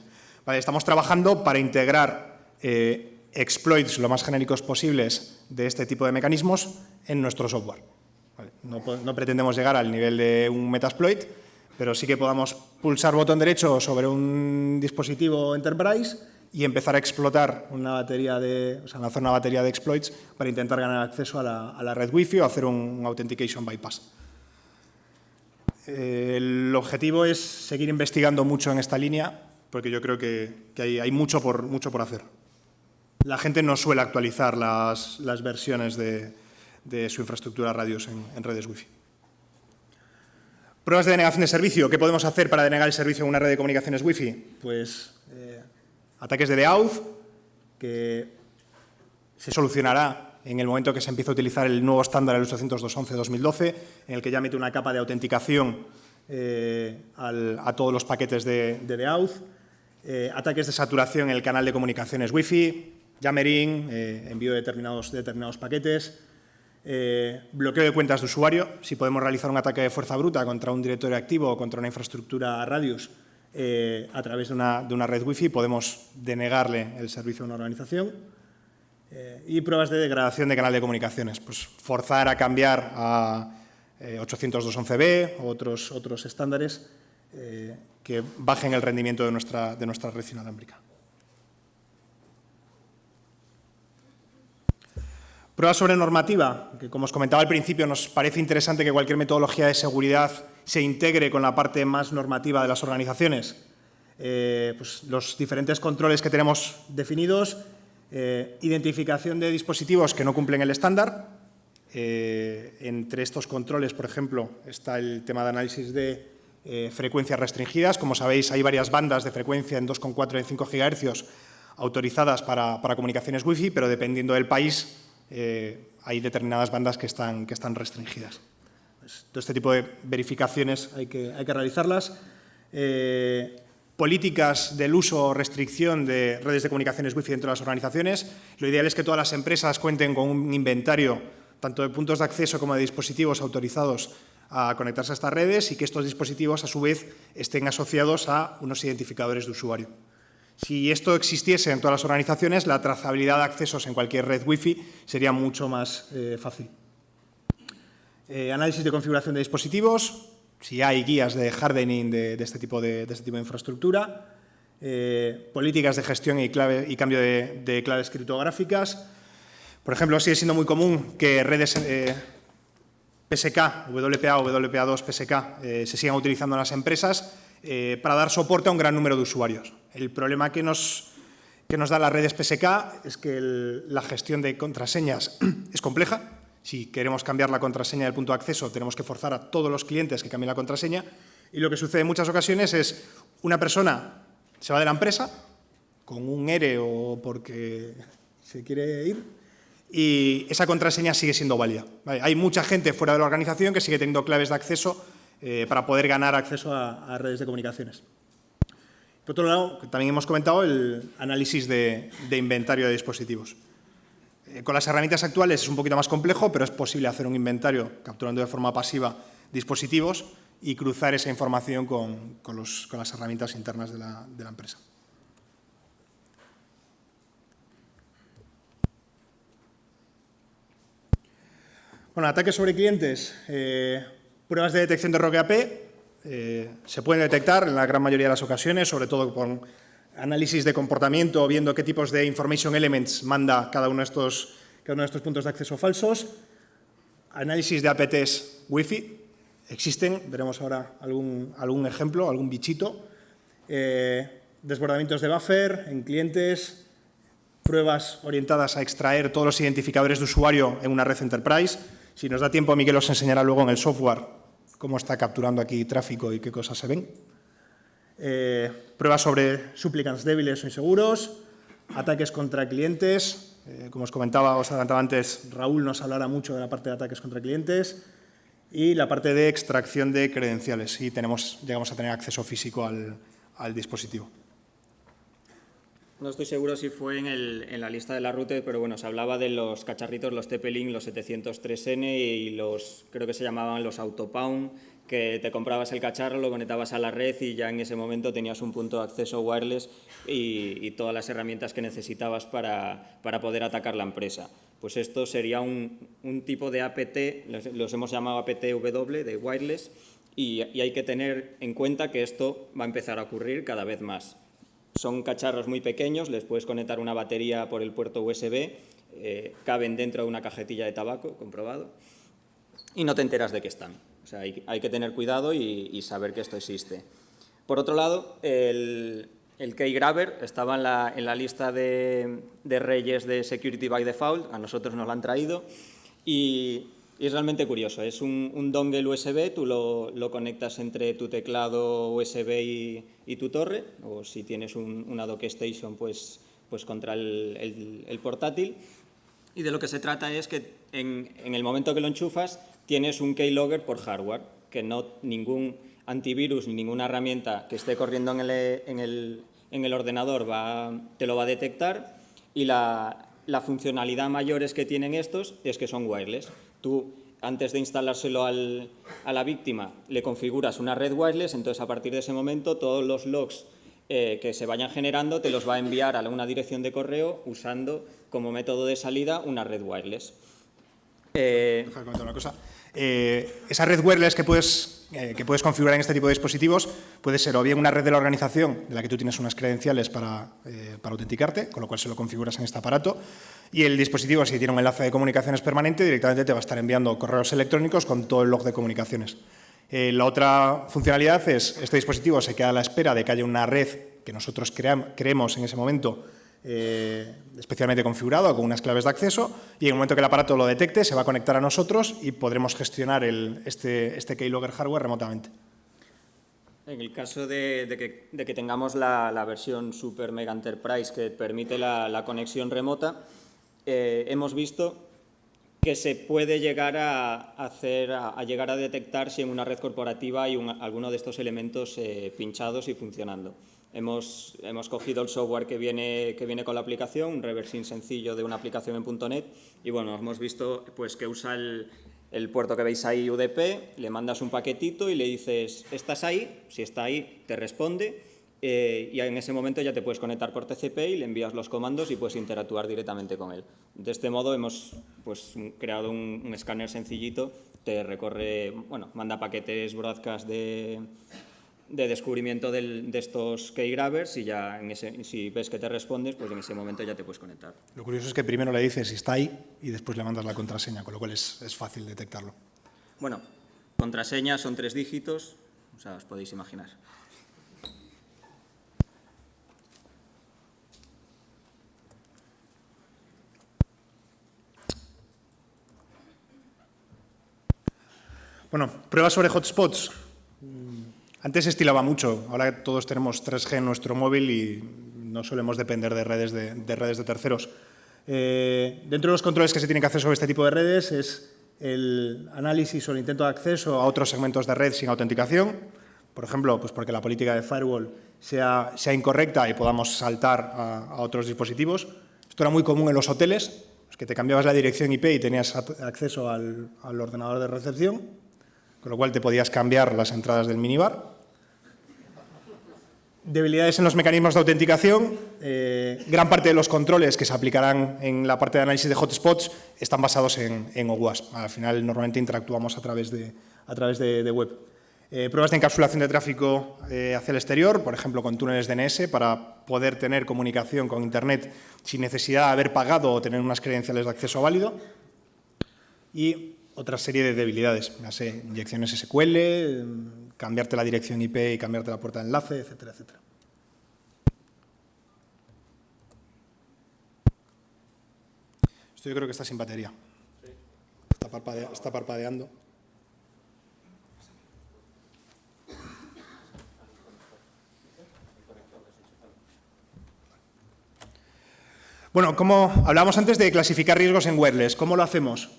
Vale, estamos trabajando para integrar exploits lo más genéricos posibles de este tipo de mecanismos en nuestro software. Vale, no pretendemos llegar al nivel de un Metasploit, pero sí que podamos pulsar botón derecho sobre un dispositivo Enterprise y empezar a explotar lanzar una batería de exploits para intentar ganar acceso a la red Wi-Fi o hacer un Authentication Bypass. El objetivo es seguir investigando mucho en esta línea, porque yo creo que hay mucho por hacer. La gente no suele actualizar las versiones de su infraestructura Radius en redes Wi-Fi. Pruebas de denegación de servicio. ¿Qué podemos hacer para denegar el servicio en una red de comunicaciones Wi-Fi? Pues ataques de DAuth, que se solucionará en el momento que se empiece a utilizar el nuevo estándar, el 802.11/2012, en el que ya mete una capa de autenticación a todos los paquetes de DAuth. Ataques de saturación en el canal de comunicaciones Wi-Fi, jammering, envío de determinados paquetes. Bloqueo de cuentas de usuario. Si podemos realizar un ataque de fuerza bruta contra un directorio activo o contra una infraestructura Radius a través de una red Wi-Fi, podemos denegarle el servicio a una organización. Y pruebas de degradación de canal de comunicaciones. Pues forzar a cambiar a 802.11b o otros estándares que bajen el rendimiento de nuestra red inalámbrica. Pruebas sobre normativa, que como os comentaba al principio, nos parece interesante que cualquier metodología de seguridad se integre con la parte más normativa de las organizaciones. Pues los diferentes controles que tenemos definidos, identificación de dispositivos que no cumplen el estándar. Entre estos controles, por ejemplo, está el tema de análisis de frecuencias restringidas. Como sabéis, hay varias bandas de frecuencia en 2,4 y en 5 GHz autorizadas para comunicaciones Wi-Fi, pero dependiendo del país hay determinadas bandas que están restringidas. Pues, todo este tipo de verificaciones hay que realizarlas. Políticas del uso o restricción de redes de comunicaciones Wi-Fi dentro de las organizaciones. Lo ideal es que todas las empresas cuenten con un inventario tanto de puntos de acceso como de dispositivos autorizados a conectarse a estas redes y que estos dispositivos, a su vez, estén asociados a unos identificadores de usuario. Si esto existiese en todas las organizaciones, la trazabilidad de accesos en cualquier red Wi-Fi sería mucho más fácil. Análisis de configuración de dispositivos, si hay guías de hardening de este tipo de infraestructura. Políticas de gestión y cambio de claves criptográficas. Por ejemplo, sigue siendo muy común que redes PSK, WPA o WPA2 PSK se sigan utilizando en las empresas para dar soporte a un gran número de usuarios. El problema que nos da las redes PSK es que la gestión de contraseñas es compleja. Si queremos cambiar la contraseña del punto de acceso, tenemos que forzar a todos los clientes que cambien la contraseña. Y lo que sucede en muchas ocasiones es una persona se va de la empresa con un ERE o porque se quiere ir y esa contraseña sigue siendo válida. ¿Vale? Hay mucha gente fuera de la organización que sigue teniendo claves de acceso para poder ganar acceso a redes de comunicaciones. Por otro lado, también hemos comentado el análisis de inventario de dispositivos. Con las herramientas actuales es un poquito más complejo, pero es posible hacer un inventario capturando de forma pasiva dispositivos y cruzar esa información con las herramientas internas de la empresa. Bueno, ataques sobre clientes. Pruebas de detección de rogue AP se pueden detectar en la gran mayoría de las ocasiones, sobre todo con análisis de comportamiento, viendo qué tipos de information elements manda cada uno de estos puntos de acceso falsos. Análisis de APTs Wi-Fi. Existen, veremos ahora algún ejemplo, algún bichito. Desbordamientos de buffer en clientes. Pruebas orientadas a extraer todos los identificadores de usuario en una red enterprise. Si nos da tiempo, Miguel os enseñará luego en el software cómo está capturando aquí tráfico y qué cosas se ven. Pruebas sobre supplicants débiles o inseguros. Ataques contra clientes. Como os adelantaba antes, Raúl nos hablará mucho de la parte de ataques contra clientes. Y la parte de extracción de credenciales. Si llegamos a tener acceso físico al dispositivo. No estoy seguro si fue en la lista de la router, pero bueno, se hablaba de los cacharritos, los TP-Link, los 703N y creo que se llamaban los Autopound, que te comprabas el cacharro, lo conectabas a la red y ya en ese momento tenías un punto de acceso wireless y todas las herramientas que necesitabas para poder atacar la empresa. Pues esto sería un tipo de APT, los hemos llamado APT-W, de wireless, y hay que tener en cuenta que esto va a empezar a ocurrir cada vez más. Son cacharros muy pequeños, les puedes conectar una batería por el puerto USB, caben dentro de una cajetilla de tabaco, comprobado, y no te enteras de que están. O sea, hay que tener cuidado y saber que esto existe. Por otro lado, el Keygrabber estaba en la lista de reyes de Security by Default, a nosotros nos lo han traído, y es realmente curioso. Es un dongle USB, tú lo conectas entre tu teclado USB y tu torre, o si tienes una dock station, pues contra el portátil. Y de lo que se trata es que en el momento que lo enchufas, tienes un keylogger por hardware, que ningún antivirus ni ninguna herramienta que esté corriendo en el ordenador te lo va a detectar, y la funcionalidad mayores que tienen estos es que son wireless. Tú, antes de instalárselo a la víctima, le configuras una red wireless, entonces a partir de ese momento todos los logs que se vayan generando te los va a enviar a una dirección de correo usando como método de salida una red wireless. Déjame comentar una cosa. Esa red wireless que puedes configurar en este tipo de dispositivos puede ser o bien una red de la organización de la que tú tienes unas credenciales para autenticarte, con lo cual se lo configuras en este aparato, y el dispositivo, si tiene un enlace de comunicaciones permanente, directamente te va a estar enviando correos electrónicos con todo el log de comunicaciones. La otra funcionalidad es este dispositivo se queda a la espera de que haya una red que nosotros creemos en ese momento especialmente configurado con unas claves de acceso, y en el momento que el aparato lo detecte se va a conectar a nosotros y podremos gestionar este keylogger hardware remotamente. En el caso de que tengamos la versión Super Mega Enterprise que permite la conexión remota, hemos visto que se puede llegar a llegar a detectar si en una red corporativa hay alguno de estos elementos pinchados y funcionando. Hemos cogido el software que viene con la aplicación, un reversing sencillo de una aplicación en .NET, y bueno, hemos visto pues, que usa el puerto que veis ahí UDP, le mandas un paquetito y le dices, ¿estás ahí? Si está ahí, te responde, y en ese momento ya te puedes conectar por TCP y le envías los comandos y puedes interactuar directamente con él. De este modo hemos pues, creado un escáner sencillito, te recorre, bueno, manda paquetes broadcast de descubrimiento de estos key grabbers y ya si ves que te respondes, pues en ese momento ya te puedes conectar. Lo curioso es que primero le dices si está ahí y después le mandas la contraseña, con lo cual es fácil detectarlo. Bueno, contraseña son 3 dígitos, o sea, os podéis imaginar. Bueno, pruebas sobre hotspots. Antes se estilaba mucho, ahora todos tenemos 3G en nuestro móvil y no solemos depender de redes de terceros. Dentro de los controles que se tienen que hacer sobre este tipo de redes es el análisis o el intento de acceso a otros segmentos de red sin autenticación, por ejemplo, pues porque la política de firewall sea incorrecta y podamos saltar a otros dispositivos. Esto era muy común en los hoteles, pues que te cambiabas la dirección IP y tenías acceso al ordenador de recepción, con lo cual te podías cambiar las entradas del minibar. Debilidades en los mecanismos de autenticación. Gran parte de los controles que se aplicarán en la parte de análisis de hotspots están basados en OWASP. Al final, normalmente interactuamos a través de web. Pruebas de encapsulación de tráfico hacia el exterior, por ejemplo, con túneles DNS, para poder tener comunicación con Internet sin necesidad de haber pagado o tener unas credenciales de acceso válido. Y otra serie de debilidades, ya sé, inyecciones SQL, cambiarte la dirección IP y cambiarte la puerta de enlace, etcétera, etcétera. Esto yo creo que está sin batería. Sí. Está parpadeando. Bueno, como hablábamos antes de clasificar riesgos en wireless, ¿cómo lo hacemos?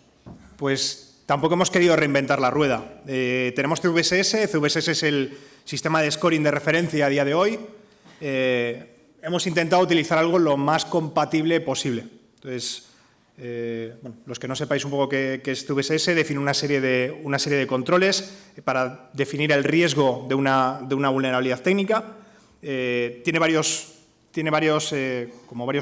Pues tampoco hemos querido reinventar la rueda. Tenemos CVSS. CVSS es el sistema de scoring de referencia a día de hoy. Hemos intentado utilizar algo lo más compatible posible. Entonces, bueno, los que no sepáis un poco qué es CVSS, define una serie de controles para definir el riesgo de una vulnerabilidad técnica. Tiene varios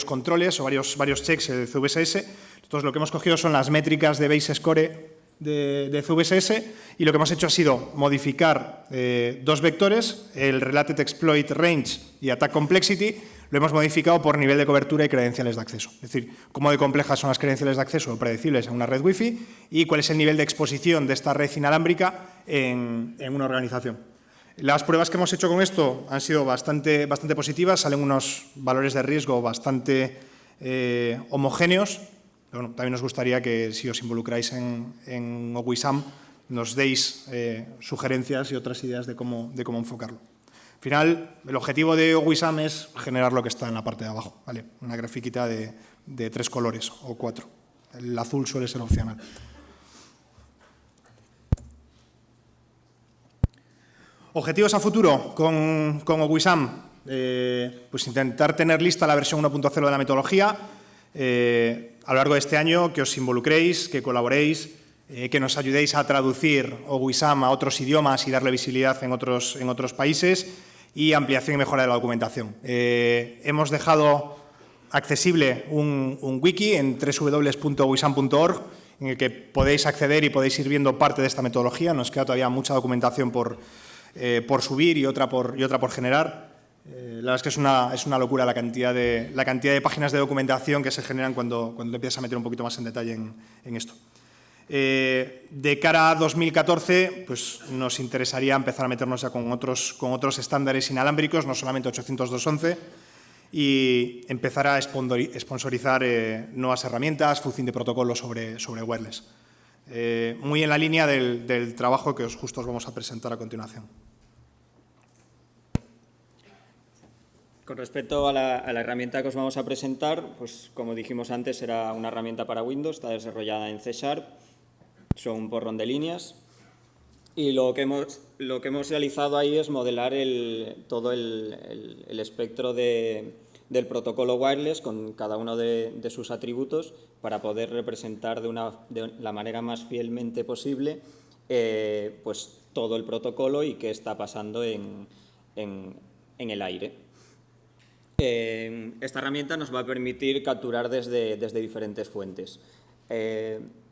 controles o varios checks de CVSS. Entonces, lo que hemos cogido son las métricas de base score de CVSS y lo que hemos hecho ha sido modificar 2 vectores, el Related Exploit Range y Attack Complexity, lo hemos modificado por nivel de cobertura y credenciales de acceso. Es decir, cómo de complejas son las credenciales de acceso predecibles en una red Wi-Fi y cuál es el nivel de exposición de esta red inalámbrica en una organización. Las pruebas que hemos hecho con esto han sido bastante positivas, salen unos valores de riesgo bastante homogéneos. Bueno, también nos gustaría que, si os involucráis en OWISAM, nos deis sugerencias y otras ideas de cómo enfocarlo. Al final, el objetivo de OWISAM es generar lo que está en la parte de abajo, ¿vale? Una grafiquita de 3 colores o 4. El azul suele ser opcional. Objetivos a futuro con OWISAM. Pues intentar tener lista la versión 1.0 de la metodología. A lo largo de este año, que os involucréis, que colaboréis, que nos ayudéis a traducir OWISAM a otros idiomas y darle visibilidad en otros países, y ampliación y mejora de la documentación. Hemos dejado accesible un wiki en www.owisam.org en el que podéis acceder y podéis ir viendo parte de esta metodología. Nos queda todavía mucha documentación por subir y otra por generar. La verdad es que es una locura la cantidad de páginas de documentación que se generan cuando empiezas a meter un poquito más en detalle en esto. De cara a 2014, pues nos interesaría empezar a meternos ya con otros estándares inalámbricos, no solamente 802.11, y empezar a sponsorizar nuevas herramientas, fuzzing de protocolos sobre wireless. Muy en la línea del trabajo que justo os vamos a presentar a continuación. Con respecto a la herramienta que os vamos a presentar, pues como dijimos antes, era una herramienta para Windows, está desarrollada en C#, son un porrón de líneas, y lo que hemos realizado ahí es modelar todo el espectro del protocolo wireless con cada uno de sus atributos para poder representar de la manera más fielmente posible pues todo el protocolo y qué está pasando en el aire. Esta herramienta nos va a permitir capturar desde diferentes fuentes.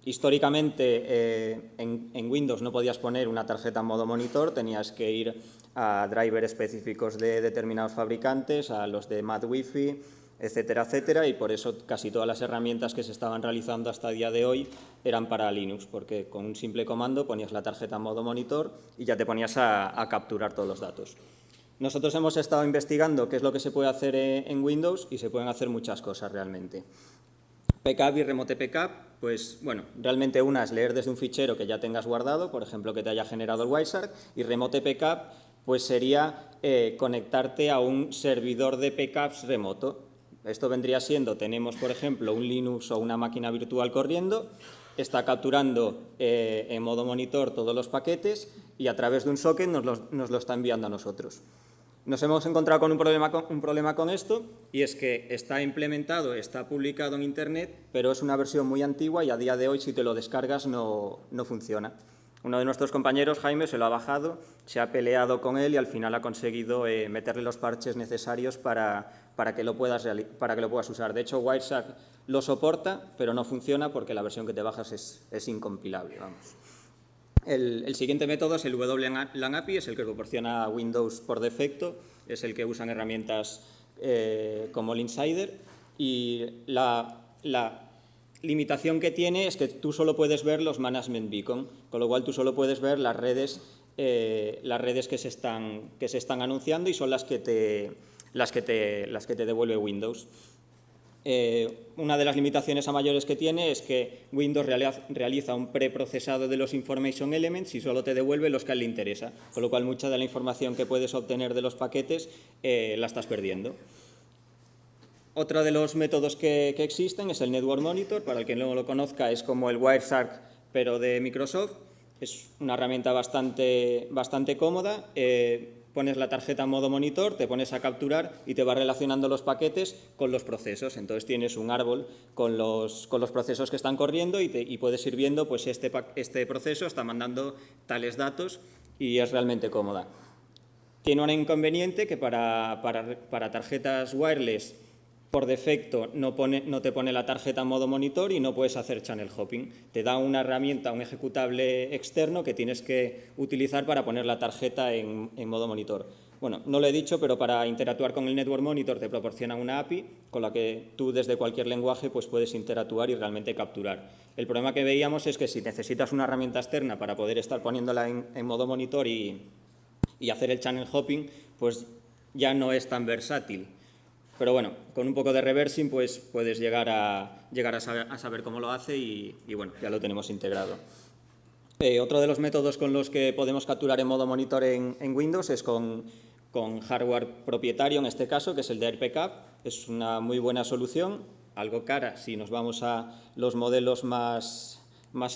Históricamente, en Windows no podías poner una tarjeta en modo monitor, tenías que ir a drivers específicos de determinados fabricantes, a los de Mad Wi-Fi, etcétera, etcétera, y por eso casi todas las herramientas que se estaban realizando hasta el día de hoy eran para Linux, porque con un simple comando ponías la tarjeta en modo monitor y ya te ponías a capturar todos los datos. Nosotros hemos estado investigando qué es lo que se puede hacer en Windows y se pueden hacer muchas cosas realmente. Backup y Remote Backup, pues bueno, realmente una es leer desde un fichero que ya tengas guardado, por ejemplo, que te haya generado el Wireshark, y Remote Backup pues sería conectarte a un servidor de backups remoto. Esto vendría siendo, tenemos por ejemplo un Linux o una máquina virtual corriendo, está capturando en modo monitor todos los paquetes y a través de un socket nos lo está enviando a nosotros. Nos hemos encontrado con un problema con esto, y es que está implementado, está publicado en Internet, pero es una versión muy antigua y a día de hoy si te lo descargas no funciona. Uno de nuestros compañeros, Jaime, se lo ha bajado, se ha peleado con él y al final ha conseguido meterle los parches necesarios para que lo puedas usar. De hecho, Wireshark lo soporta, pero no funciona porque la versión que te bajas es incompilable, vamos. El siguiente método es el WLAN API, es el que proporciona Windows por defecto, es el que usan herramientas como el Insider, y la limitación que tiene es que tú solo puedes ver los management beacon, con lo cual tú solo puedes ver las redes que se están anunciando y son las que te devuelve Windows. Una de las limitaciones a mayores que tiene es que Windows realiza un preprocesado de los information elements y solo te devuelve los que a él le interesa, con lo cual mucha de la información que puedes obtener de los paquetes la estás perdiendo. Otro de los métodos que existen es el Network Monitor. Para el que no lo conozca, es como el Wireshark, pero de Microsoft. Es una herramienta bastante cómoda. Pones la tarjeta en modo monitor, te pones a capturar y te va relacionando los paquetes con los procesos. Entonces tienes un árbol con los procesos que están corriendo y puedes ir viendo, pues este proceso está mandando tales datos y es realmente cómoda. Tiene un inconveniente que para tarjetas wireless por defecto no te pone la tarjeta en modo monitor y no puedes hacer channel hopping. Te da una herramienta, un ejecutable externo que tienes que utilizar para poner la tarjeta en modo monitor. Bueno, no lo he dicho, pero para interactuar con el Network Monitor te proporciona una API con la que tú desde cualquier lenguaje pues puedes interactuar y realmente capturar. El problema que veíamos es que si necesitas una herramienta externa para poder estar poniéndola en modo monitor y hacer el channel hopping, pues ya no es tan versátil. Pero bueno, con un poco de reversing pues puedes llegar a saber cómo lo hace y bueno, ya lo tenemos integrado. Otro de los métodos con los que podemos capturar en modo monitor en Windows es con hardware propietario, en este caso, que es el de AirBackup. Es una muy buena solución, algo cara si nos vamos a los modelos más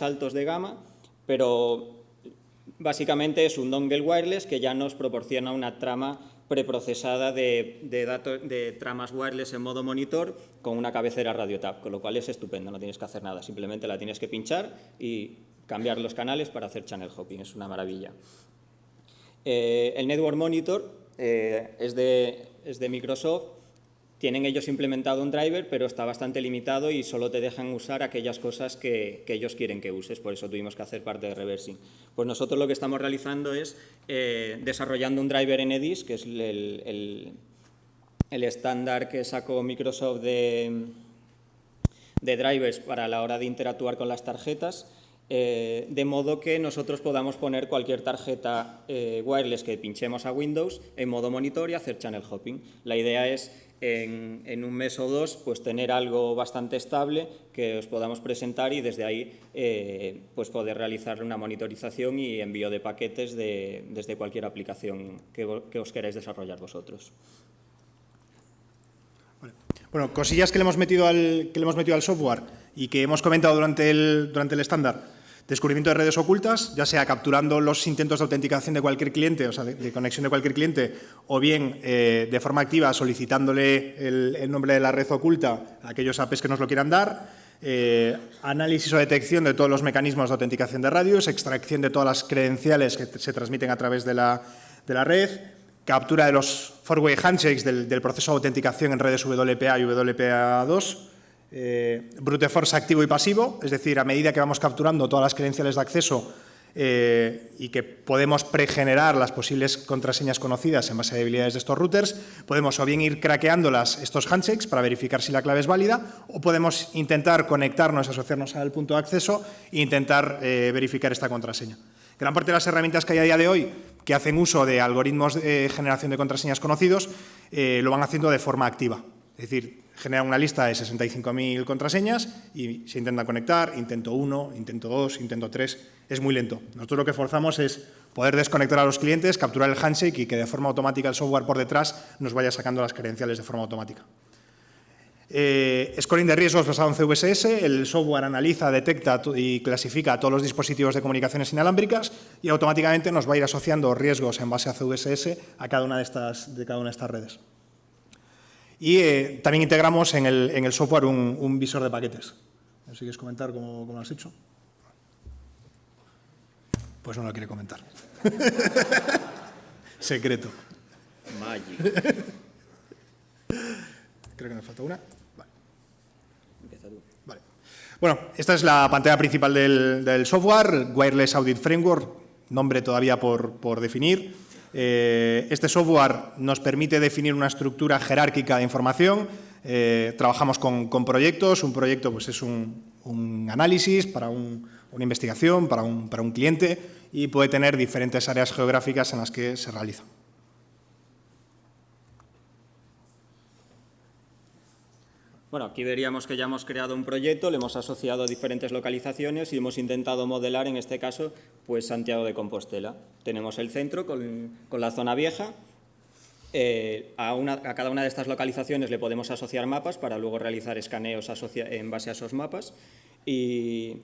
altos de gama, pero básicamente es un dongle wireless que ya nos proporciona una trama preprocesada de tramas wireless en modo monitor con una cabecera RadioTab, con lo cual es estupendo, no tienes que hacer nada, simplemente la tienes que pinchar y cambiar los canales para hacer channel hopping, es una maravilla. El Network Monitor es de Microsoft. Tienen ellos implementado un driver, pero está bastante limitado y solo te dejan usar aquellas cosas que ellos quieren que uses, por eso tuvimos que hacer parte de reversing. Pues nosotros lo que estamos realizando es desarrollando un driver NDIS, que es el estándar que sacó Microsoft de drivers para la hora de interactuar con las tarjetas, de modo que nosotros podamos poner cualquier tarjeta wireless que pinchemos a Windows en modo monitor y hacer channel hopping. La idea es en un mes o dos pues tener algo bastante estable que os podamos presentar y desde ahí pues poder realizar una monitorización y envío de paquetes desde cualquier aplicación que os queráis desarrollar vosotros. Bueno, cosillas que le hemos metido al software y que hemos comentado durante el estándar. Descubrimiento de redes ocultas, ya sea capturando los intentos de autenticación de cualquier cliente, o sea, de conexión de cualquier cliente, o bien de forma activa solicitándole el nombre de la red oculta a aquellos APs que nos lo quieran dar. Análisis o detección de todos los mecanismos de autenticación de radios, extracción de todas las credenciales que se transmiten a través de la red, captura de los four-way handshakes del proceso de autenticación en redes WPA y WPA2, brute force activo y pasivo, es decir, a medida que vamos capturando todas las credenciales de acceso y que podemos pregenerar las posibles contraseñas conocidas en base a debilidades de estos routers, podemos o bien ir craqueándolas estos handshakes para verificar si la clave es válida, o podemos intentar conectarnos, asociarnos al punto de acceso e intentar verificar esta contraseña. Gran parte de las herramientas que hay a día de hoy que hacen uso de algoritmos de generación de contraseñas conocidos lo van haciendo de forma activa. Es decir, generan una lista de 65.000 contraseñas y se intentan conectar, intento 1, intento 2, intento 3. Es muy lento. Nosotros lo que forzamos es poder desconectar a los clientes, capturar el handshake y que de forma automática el software por detrás nos vaya sacando las credenciales de forma automática. Scoring de riesgos basado en CVSS, el software analiza, detecta y clasifica todos los dispositivos de comunicaciones inalámbricas y automáticamente nos va a ir asociando riesgos en base a CVSS a cada una de estas redes. Y también integramos en el software un visor de paquetes. ¿Si quieres comentar cómo lo has hecho? Pues no lo quiere comentar. Secreto. Magic. Creo que me falta una. Vale. Empieza tú. Vale. Bueno, esta es la pantalla principal del software, Wireless Audit Framework, nombre todavía por definir. Este software nos permite definir una estructura jerárquica de información. Trabajamos con proyectos. Un proyecto pues, es un análisis para una investigación, para un cliente, y puede tener diferentes áreas geográficas en las que se realiza. Bueno, aquí veríamos que ya hemos creado un proyecto, le hemos asociado diferentes localizaciones y hemos intentado modelar, en este caso, pues Santiago de Compostela. Tenemos el centro con la zona vieja. A cada una de estas localizaciones le podemos asociar mapas para luego realizar escaneos en base a esos mapas. Y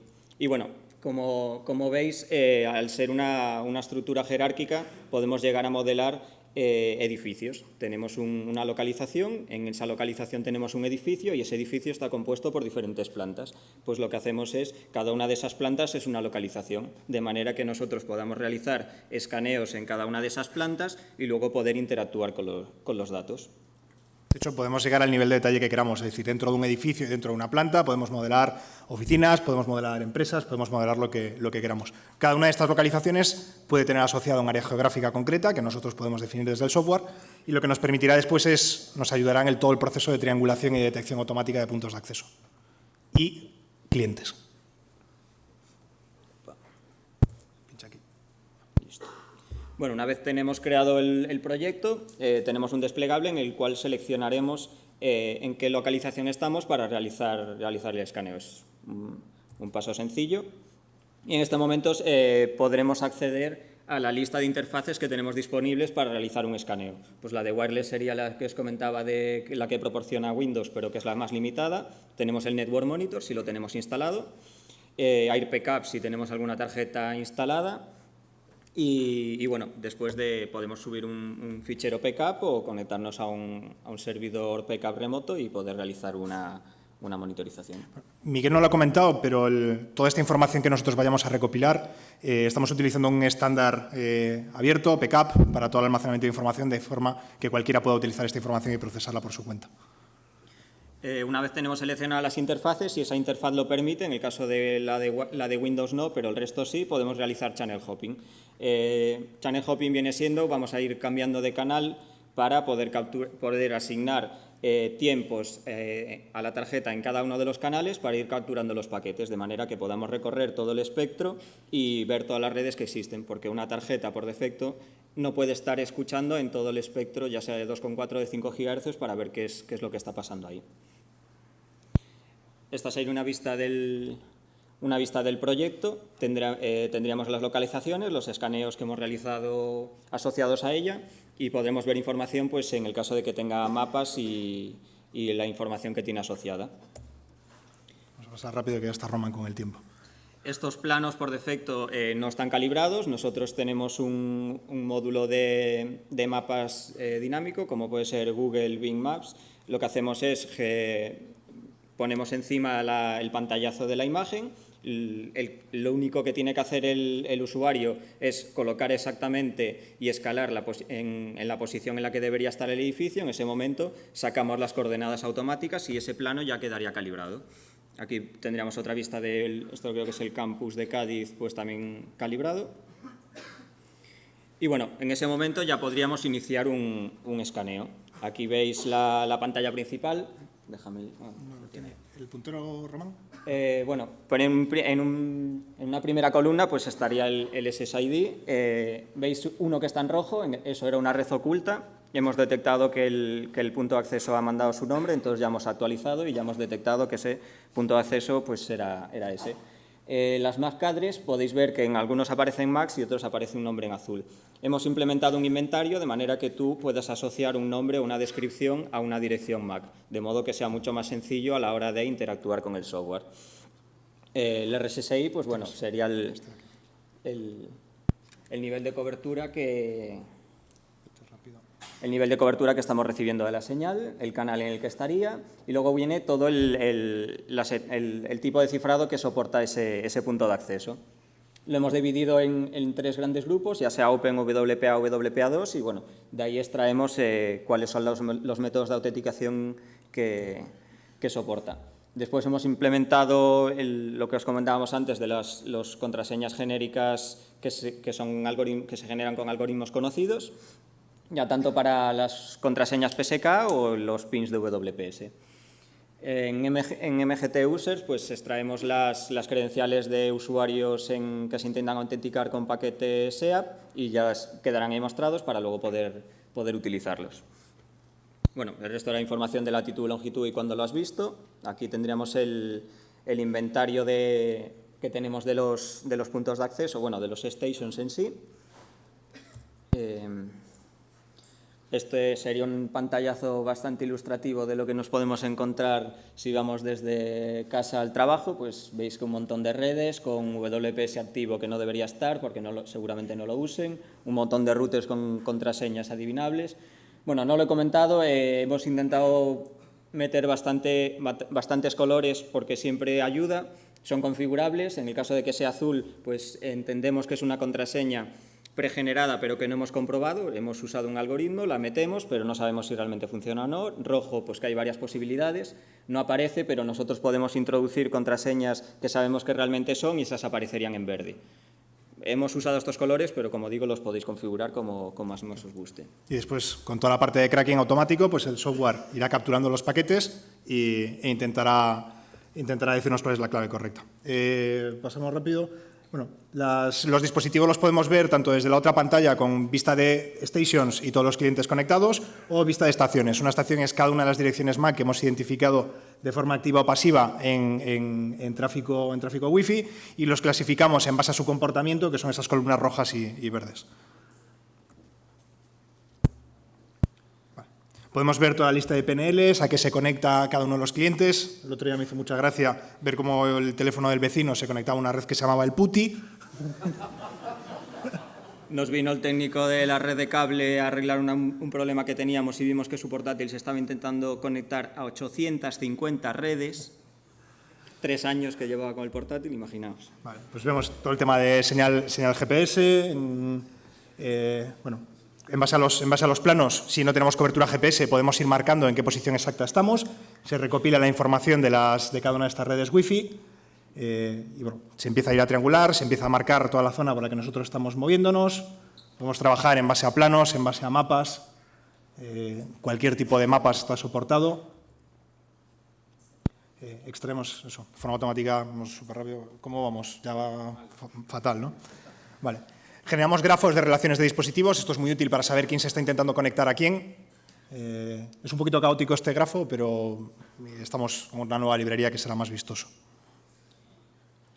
bueno, como veis, al ser una estructura jerárquica, podemos llegar a modelar edificios. Tenemos una localización, en esa localización tenemos un edificio y ese edificio está compuesto por diferentes plantas. Pues lo que hacemos es, cada una de esas plantas es una localización, de manera que nosotros podamos realizar escaneos en cada una de esas plantas y luego poder interactuar con los datos. De hecho, podemos llegar al nivel de detalle que queramos, es decir, dentro de un edificio y dentro de una planta podemos modelar oficinas, podemos modelar empresas, podemos modelar lo que queramos. Cada una de estas localizaciones puede tener asociado un área geográfica concreta que nosotros podemos definir desde el software, y lo que nos permitirá después nos ayudará en todo el proceso de triangulación y detección automática de puntos de acceso y clientes. Pincha aquí. Listo. Bueno, una vez tenemos creado el proyecto, tenemos un desplegable en el cual seleccionaremos en qué localización estamos para realizar el escaneo. Es un paso sencillo. Y en este momento podremos acceder a la lista de interfaces que tenemos disponibles para realizar un escaneo. Pues la de wireless sería la que os comentaba, la que proporciona Windows, pero que es la más limitada. Tenemos el Network Monitor, si lo tenemos instalado. AirPcap, si tenemos alguna tarjeta instalada. Y bueno, después podemos subir un fichero PCAP o conectarnos a un servidor PCAP remoto y poder realizar una monitorización. Miguel no lo ha comentado, pero toda esta información que nosotros vayamos a recopilar, estamos utilizando un estándar abierto, PCAP, para todo el almacenamiento de información, de forma que cualquiera pueda utilizar esta información y procesarla por su cuenta. Una vez tenemos seleccionadas las interfaces, si esa interfaz lo permite, en el caso de la de Windows no, pero el resto sí, podemos realizar channel hopping. Channel hopping viene siendo, vamos a ir cambiando de canal para poder asignar tiempos a la tarjeta en cada uno de los canales para ir capturando los paquetes, de manera que podamos recorrer todo el espectro y ver todas las redes que existen, porque una tarjeta por defecto no puede estar escuchando en todo el espectro, ya sea de 2,4 o de 5 GHz, para ver qué es lo que está pasando ahí. Esta sería una vista del proyecto. Tendríamos las localizaciones, los escaneos que hemos realizado asociados a ella, y podremos ver información pues, en el caso de que tenga mapas y y la información que tiene asociada. Vamos a pasar rápido que ya está Roman con el tiempo. Estos planos por defecto no están calibrados. Nosotros tenemos un módulo de mapas dinámico, como puede ser Google Bing Maps. Lo que hacemos es que ponemos encima el pantallazo de la imagen. Lo único que tiene que hacer el usuario es colocar exactamente y escalar en la posición en la que debería estar el edificio. En ese momento sacamos las coordenadas automáticas y ese plano ya quedaría calibrado. Aquí tendríamos otra vista de esto, creo que es el campus de Cádiz, pues también calibrado. Y bueno, en ese momento ya podríamos iniciar un escaneo. Aquí veis la pantalla principal. Déjame. ¿El puntero, Román? Bueno, en una primera columna pues estaría el SSID. Veis uno que está en rojo, eso era una red oculta. Hemos detectado que el punto de acceso ha mandado su nombre, entonces ya hemos actualizado y ya hemos detectado que ese punto de acceso pues era ese. Las MAC cadres podéis ver que en algunos aparecen MACs y otros aparece un nombre en azul. Hemos implementado un inventario de manera que tú puedas asociar un nombre o una descripción a una dirección MAC, de modo que sea mucho más sencillo a la hora de interactuar con el software. El RSSI, pues bueno, sería el nivel de cobertura que estamos recibiendo de la señal, el canal en el que estaría, y luego viene todo el tipo de cifrado que soporta ese punto de acceso. Lo hemos dividido en 3 grandes grupos, ya sea Open, WPA o WPA2, y bueno, de ahí extraemos cuáles son los métodos de autenticación que soporta. Después hemos implementado lo que os comentábamos antes de las contraseñas genéricas que se generan con algoritmos conocidos, ya tanto para las contraseñas PSK o los pins de WPS. En MGT Users pues extraemos las credenciales de usuarios que se intentan autenticar con paquete SEAP y ya quedarán ahí mostrados para luego poder utilizarlos. Bueno, el resto de la información de latitud, longitud y cuándo lo has visto. Aquí tendríamos el inventario que tenemos de los puntos de acceso, bueno, de los stations en sí. Este sería un pantallazo bastante ilustrativo de lo que nos podemos encontrar si vamos desde casa al trabajo. Pues veis que un montón de redes con WPS activo que no debería estar porque seguramente no lo usen, un montón de routers con contraseñas adivinables. Bueno, no lo he comentado, hemos intentado meter bastantes colores porque siempre ayuda, son configurables. En el caso de que sea azul, pues entendemos que es una contraseña pregenerada pero que no hemos comprobado, hemos usado un algoritmo, la metemos pero no sabemos si realmente funciona o no. Rojo, pues que hay varias posibilidades, no aparece pero nosotros podemos introducir contraseñas que sabemos que realmente son y esas aparecerían en verde. Hemos usado estos colores pero como digo los podéis configurar como más os guste. Y después con toda la parte de cracking automático pues el software irá capturando los paquetes e intentará decirnos cuál es la clave correcta. Pasamos rápido. Bueno, los dispositivos los podemos ver tanto desde la otra pantalla con vista de stations y todos los clientes conectados o vista de estaciones. Una estación es cada una de las direcciones MAC que hemos identificado de forma activa o pasiva en tráfico Wi-Fi y los clasificamos en base a su comportamiento, que son esas columnas rojas y verdes. Podemos ver toda la lista de PNLs, a qué se conecta cada uno de los clientes. El otro día me hizo mucha gracia ver cómo el teléfono del vecino se conectaba a una red que se llamaba el PUTI. Nos vino el técnico de la red de cable a arreglar un problema que teníamos y vimos que su portátil se estaba intentando conectar a 850 redes. 3 años que llevaba con el portátil, imaginaos. Vale, pues vemos todo el tema de señal GPS. Bueno, en base a los planos, si no tenemos cobertura GPS, podemos ir marcando en qué posición exacta estamos. Se recopila la información de cada una de estas redes Wi-Fi. Y bueno, se empieza a ir a triangular, se empieza a marcar toda la zona por la que nosotros estamos moviéndonos. Podemos trabajar en base a planos, en base a mapas. Cualquier tipo de mapas está soportado. Extraemos eso, de forma automática, vamos súper rápido. ¿Cómo vamos? Ya va fatal, ¿no? Vale. Generamos grafos de relaciones de dispositivos. Esto es muy útil para saber quién se está intentando conectar a quién. Es un poquito caótico este grafo, pero estamos con una nueva librería que será más vistoso.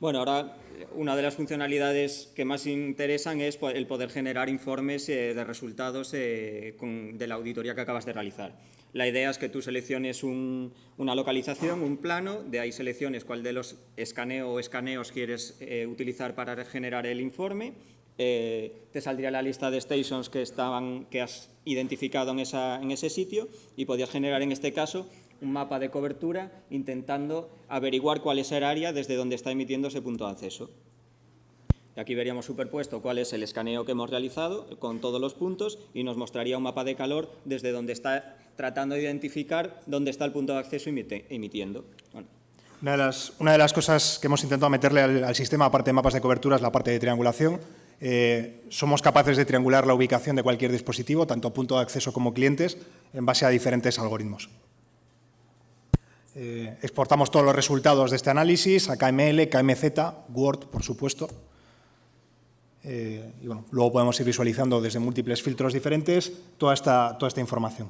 Bueno, ahora una de las funcionalidades que más interesan es el poder generar informes de resultados de la auditoría que acabas de realizar. La idea es que tú selecciones una localización, un plano, de ahí selecciones cuál de los escaneos quieres utilizar para generar el informe. Te saldría la lista de stations que has identificado en ese sitio y podías generar en este caso un mapa de cobertura intentando averiguar cuál es el área desde donde está emitiendo ese punto de acceso. Y aquí veríamos superpuesto cuál es el escaneo que hemos realizado con todos los puntos y nos mostraría un mapa de calor desde donde está tratando de identificar dónde está el punto de acceso emitiendo. Bueno. Una de las cosas que hemos intentado meterle al sistema, aparte de mapas de cobertura, es la parte de triangulación. Somos capaces de triangular la ubicación de cualquier dispositivo, tanto punto de acceso como clientes, en base a diferentes algoritmos. Exportamos todos los resultados de este análisis a KML, KMZ, Word, por supuesto. Y bueno, luego podemos ir visualizando desde múltiples filtros diferentes toda esta información.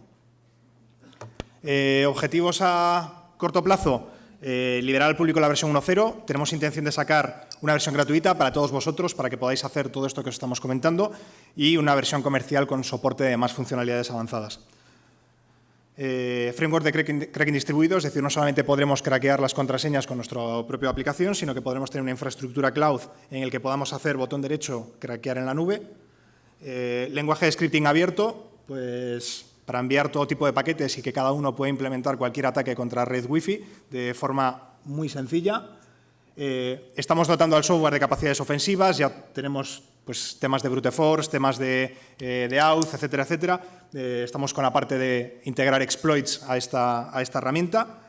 Objetivos a corto plazo, liberar al público la versión 1.0. Tenemos intención de sacar una versión gratuita para todos vosotros, para que podáis hacer todo esto que os estamos comentando, y una versión comercial con soporte de más funcionalidades avanzadas. Framework de cracking distribuido, es decir, no solamente podremos craquear las contraseñas con nuestra propia aplicación, sino que podremos tener una infraestructura cloud en el que podamos hacer botón derecho, craquear en la nube. Lenguaje de scripting abierto, pues para enviar todo tipo de paquetes y que cada uno pueda implementar cualquier ataque contra red Wi-Fi de forma muy sencilla. Estamos dotando al software de capacidades ofensivas, ya tenemos pues, temas de brute force, temas de auth, etcétera, etcétera. Estamos con la parte de integrar exploits a esta herramienta.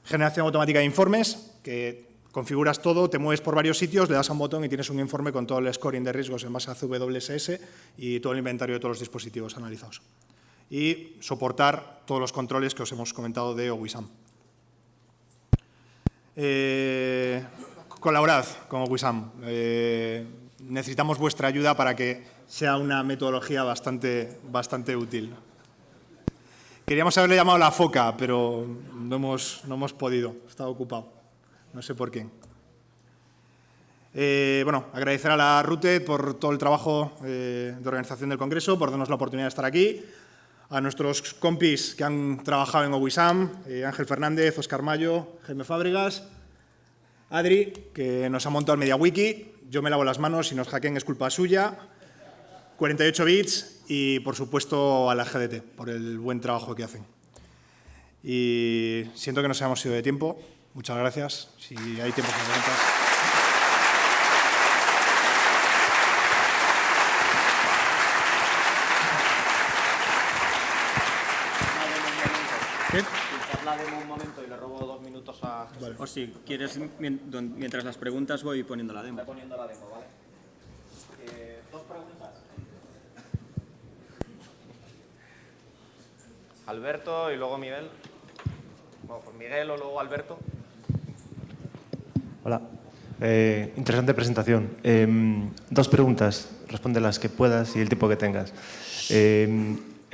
Generación automática de informes, que configuras todo, te mueves por varios sitios, le das a un botón y tienes un informe con todo el scoring de riesgos en base a CWSS y todo el inventario de todos los dispositivos analizados. Y soportar todos los controles que os hemos comentado de OWISAM. Colaborad con OWISAM. Necesitamos vuestra ayuda para que sea una metodología bastante útil. Queríamos haberle llamado la foca, pero no hemos podido. Estaba ocupado. No sé por qué. Bueno, agradecer a la RUTED por todo el trabajo de organización del Congreso, por darnos la oportunidad de estar aquí. A nuestros compis que han trabajado en OWISAM, Ángel Fernández, Óscar Mayo, Jaime Fábregas, Adri, que nos ha montado el MediaWiki. Yo me lavo las manos, si nos hackeen es culpa suya. 48 bits y, por supuesto, a la GDT por el buen trabajo que hacen. Y siento que nos hayamos ido de tiempo. Muchas gracias. Si hay tiempo para preguntas. ¿Qué? La demo un momento y le robo 2 minutos a Jesús. Vale. O si quieres, mientras las preguntas voy poniendo la demo. Voy poniendo la demo, ¿vale? 2 preguntas. Alberto y luego Miguel. Bueno, pues Miguel o luego Alberto. Hola. Interesante presentación. 2 preguntas, responde las que puedas y el tiempo que tengas.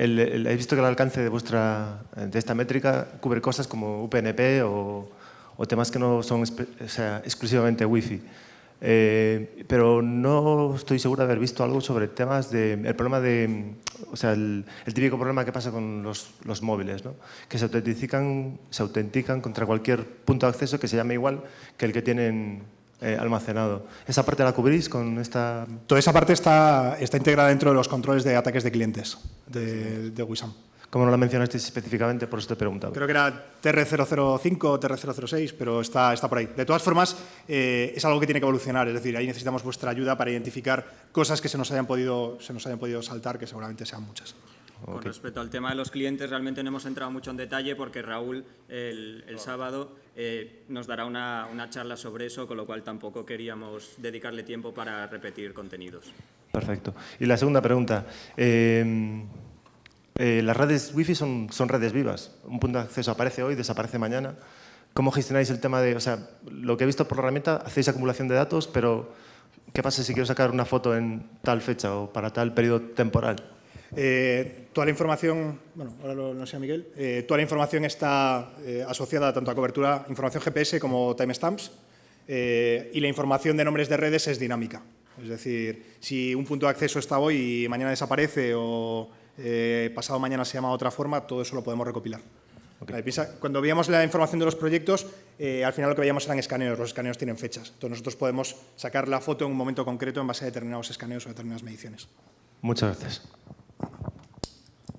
He visto que el alcance de esta métrica cubre cosas como UPnP o temas que no son exclusivamente Wi-Fi. Pero no estoy seguro de haber visto algo sobre temas el problema de, el típico problema que pasa con los móviles, ¿no? Que se autentican contra cualquier punto de acceso que se llame igual que el que tienen almacenado. ¿Esa parte la cubrís con esta...? Toda esa parte está integrada dentro de los controles de ataques de clientes de OWISAM. Como no la mencionasteis específicamente, por eso te he preguntado. Creo que era TR005 o TR006, pero está por ahí. De todas formas, es algo que tiene que evolucionar. Es decir, ahí necesitamos vuestra ayuda para identificar cosas que se nos hayan podido saltar, que seguramente sean muchas. Okay. Con respecto al tema de los clientes, realmente no hemos entrado mucho en detalle porque Raúl el sábado nos dará una charla sobre eso, con lo cual tampoco queríamos dedicarle tiempo para repetir contenidos. Perfecto. Y la segunda pregunta. Las redes Wi-Fi son redes vivas. Un punto de acceso aparece hoy, desaparece mañana. ¿Cómo gestionáis el tema de, lo que he visto por la herramienta, hacéis acumulación de datos, pero ¿qué pasa si quiero sacar una foto en tal fecha o para tal periodo temporal? Toda la información, bueno, ahora no sé Miguel, toda la información está asociada tanto a cobertura, información GPS como timestamps, y la información de nombres de redes es dinámica. Es decir, si un punto de acceso está hoy y mañana desaparece o pasado mañana se llama de otra forma, todo eso lo podemos recopilar. Vale, cuando veíamos la información de los proyectos, al final lo que veíamos eran escaneos. Los escaneos tienen fechas. Entonces nosotros podemos sacar la foto en un momento concreto en base a determinados escaneos o determinadas mediciones. Muchas gracias.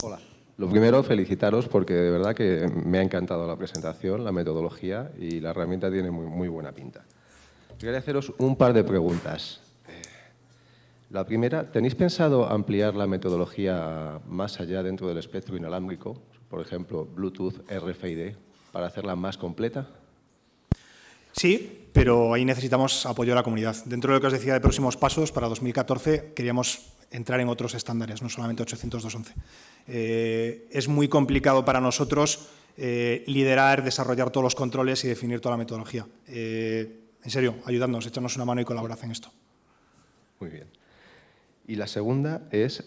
Hola. Lo primero, felicitaros porque de verdad que me ha encantado la presentación, la metodología y la herramienta tiene muy buena pinta. Quería haceros un par de preguntas. La primera, ¿tenéis pensado ampliar la metodología más allá dentro del espectro inalámbrico? Por ejemplo, Bluetooth, RFID, para hacerla más completa. Sí, pero ahí necesitamos apoyo de la comunidad. Dentro de lo que os decía de próximos pasos, para 2014 queríamos entrar en otros estándares, no solamente 802.11. Es muy complicado para nosotros liderar, desarrollar todos los controles y definir toda la metodología. En serio, ayudadnos, echarnos una mano y colaborad en esto. Muy bien. Y la segunda es,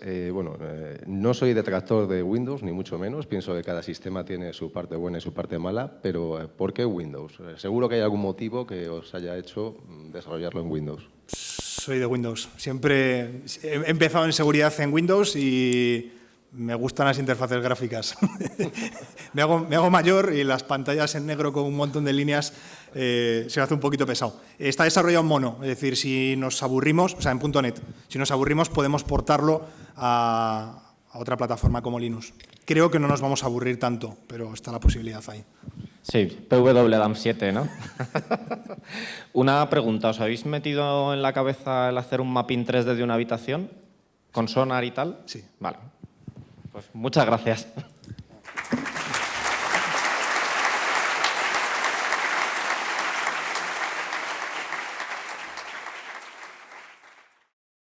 no soy detractor de Windows, ni mucho menos. Pienso que cada sistema tiene su parte buena y su parte mala, pero ¿por qué Windows? Seguro que hay algún motivo que os haya hecho desarrollarlo en Windows. Soy de Windows. Siempre he empezado en seguridad en Windows y me gustan las interfaces gráficas. me hago mayor y las pantallas en negro con un montón de líneas se me hace un poquito pesado. Está desarrollado en mono, es decir, si nos aburrimos, o sea, en .NET, si nos aburrimos podemos portarlo a otra plataforma como Linux. Creo que no nos vamos a aburrir tanto, pero está la posibilidad ahí. Sí, PWDAM 7, ¿no? Una pregunta, ¿os habéis metido en la cabeza el hacer un mapping 3D de una habitación con sonar y tal? Sí. Vale. Pues muchas gracias.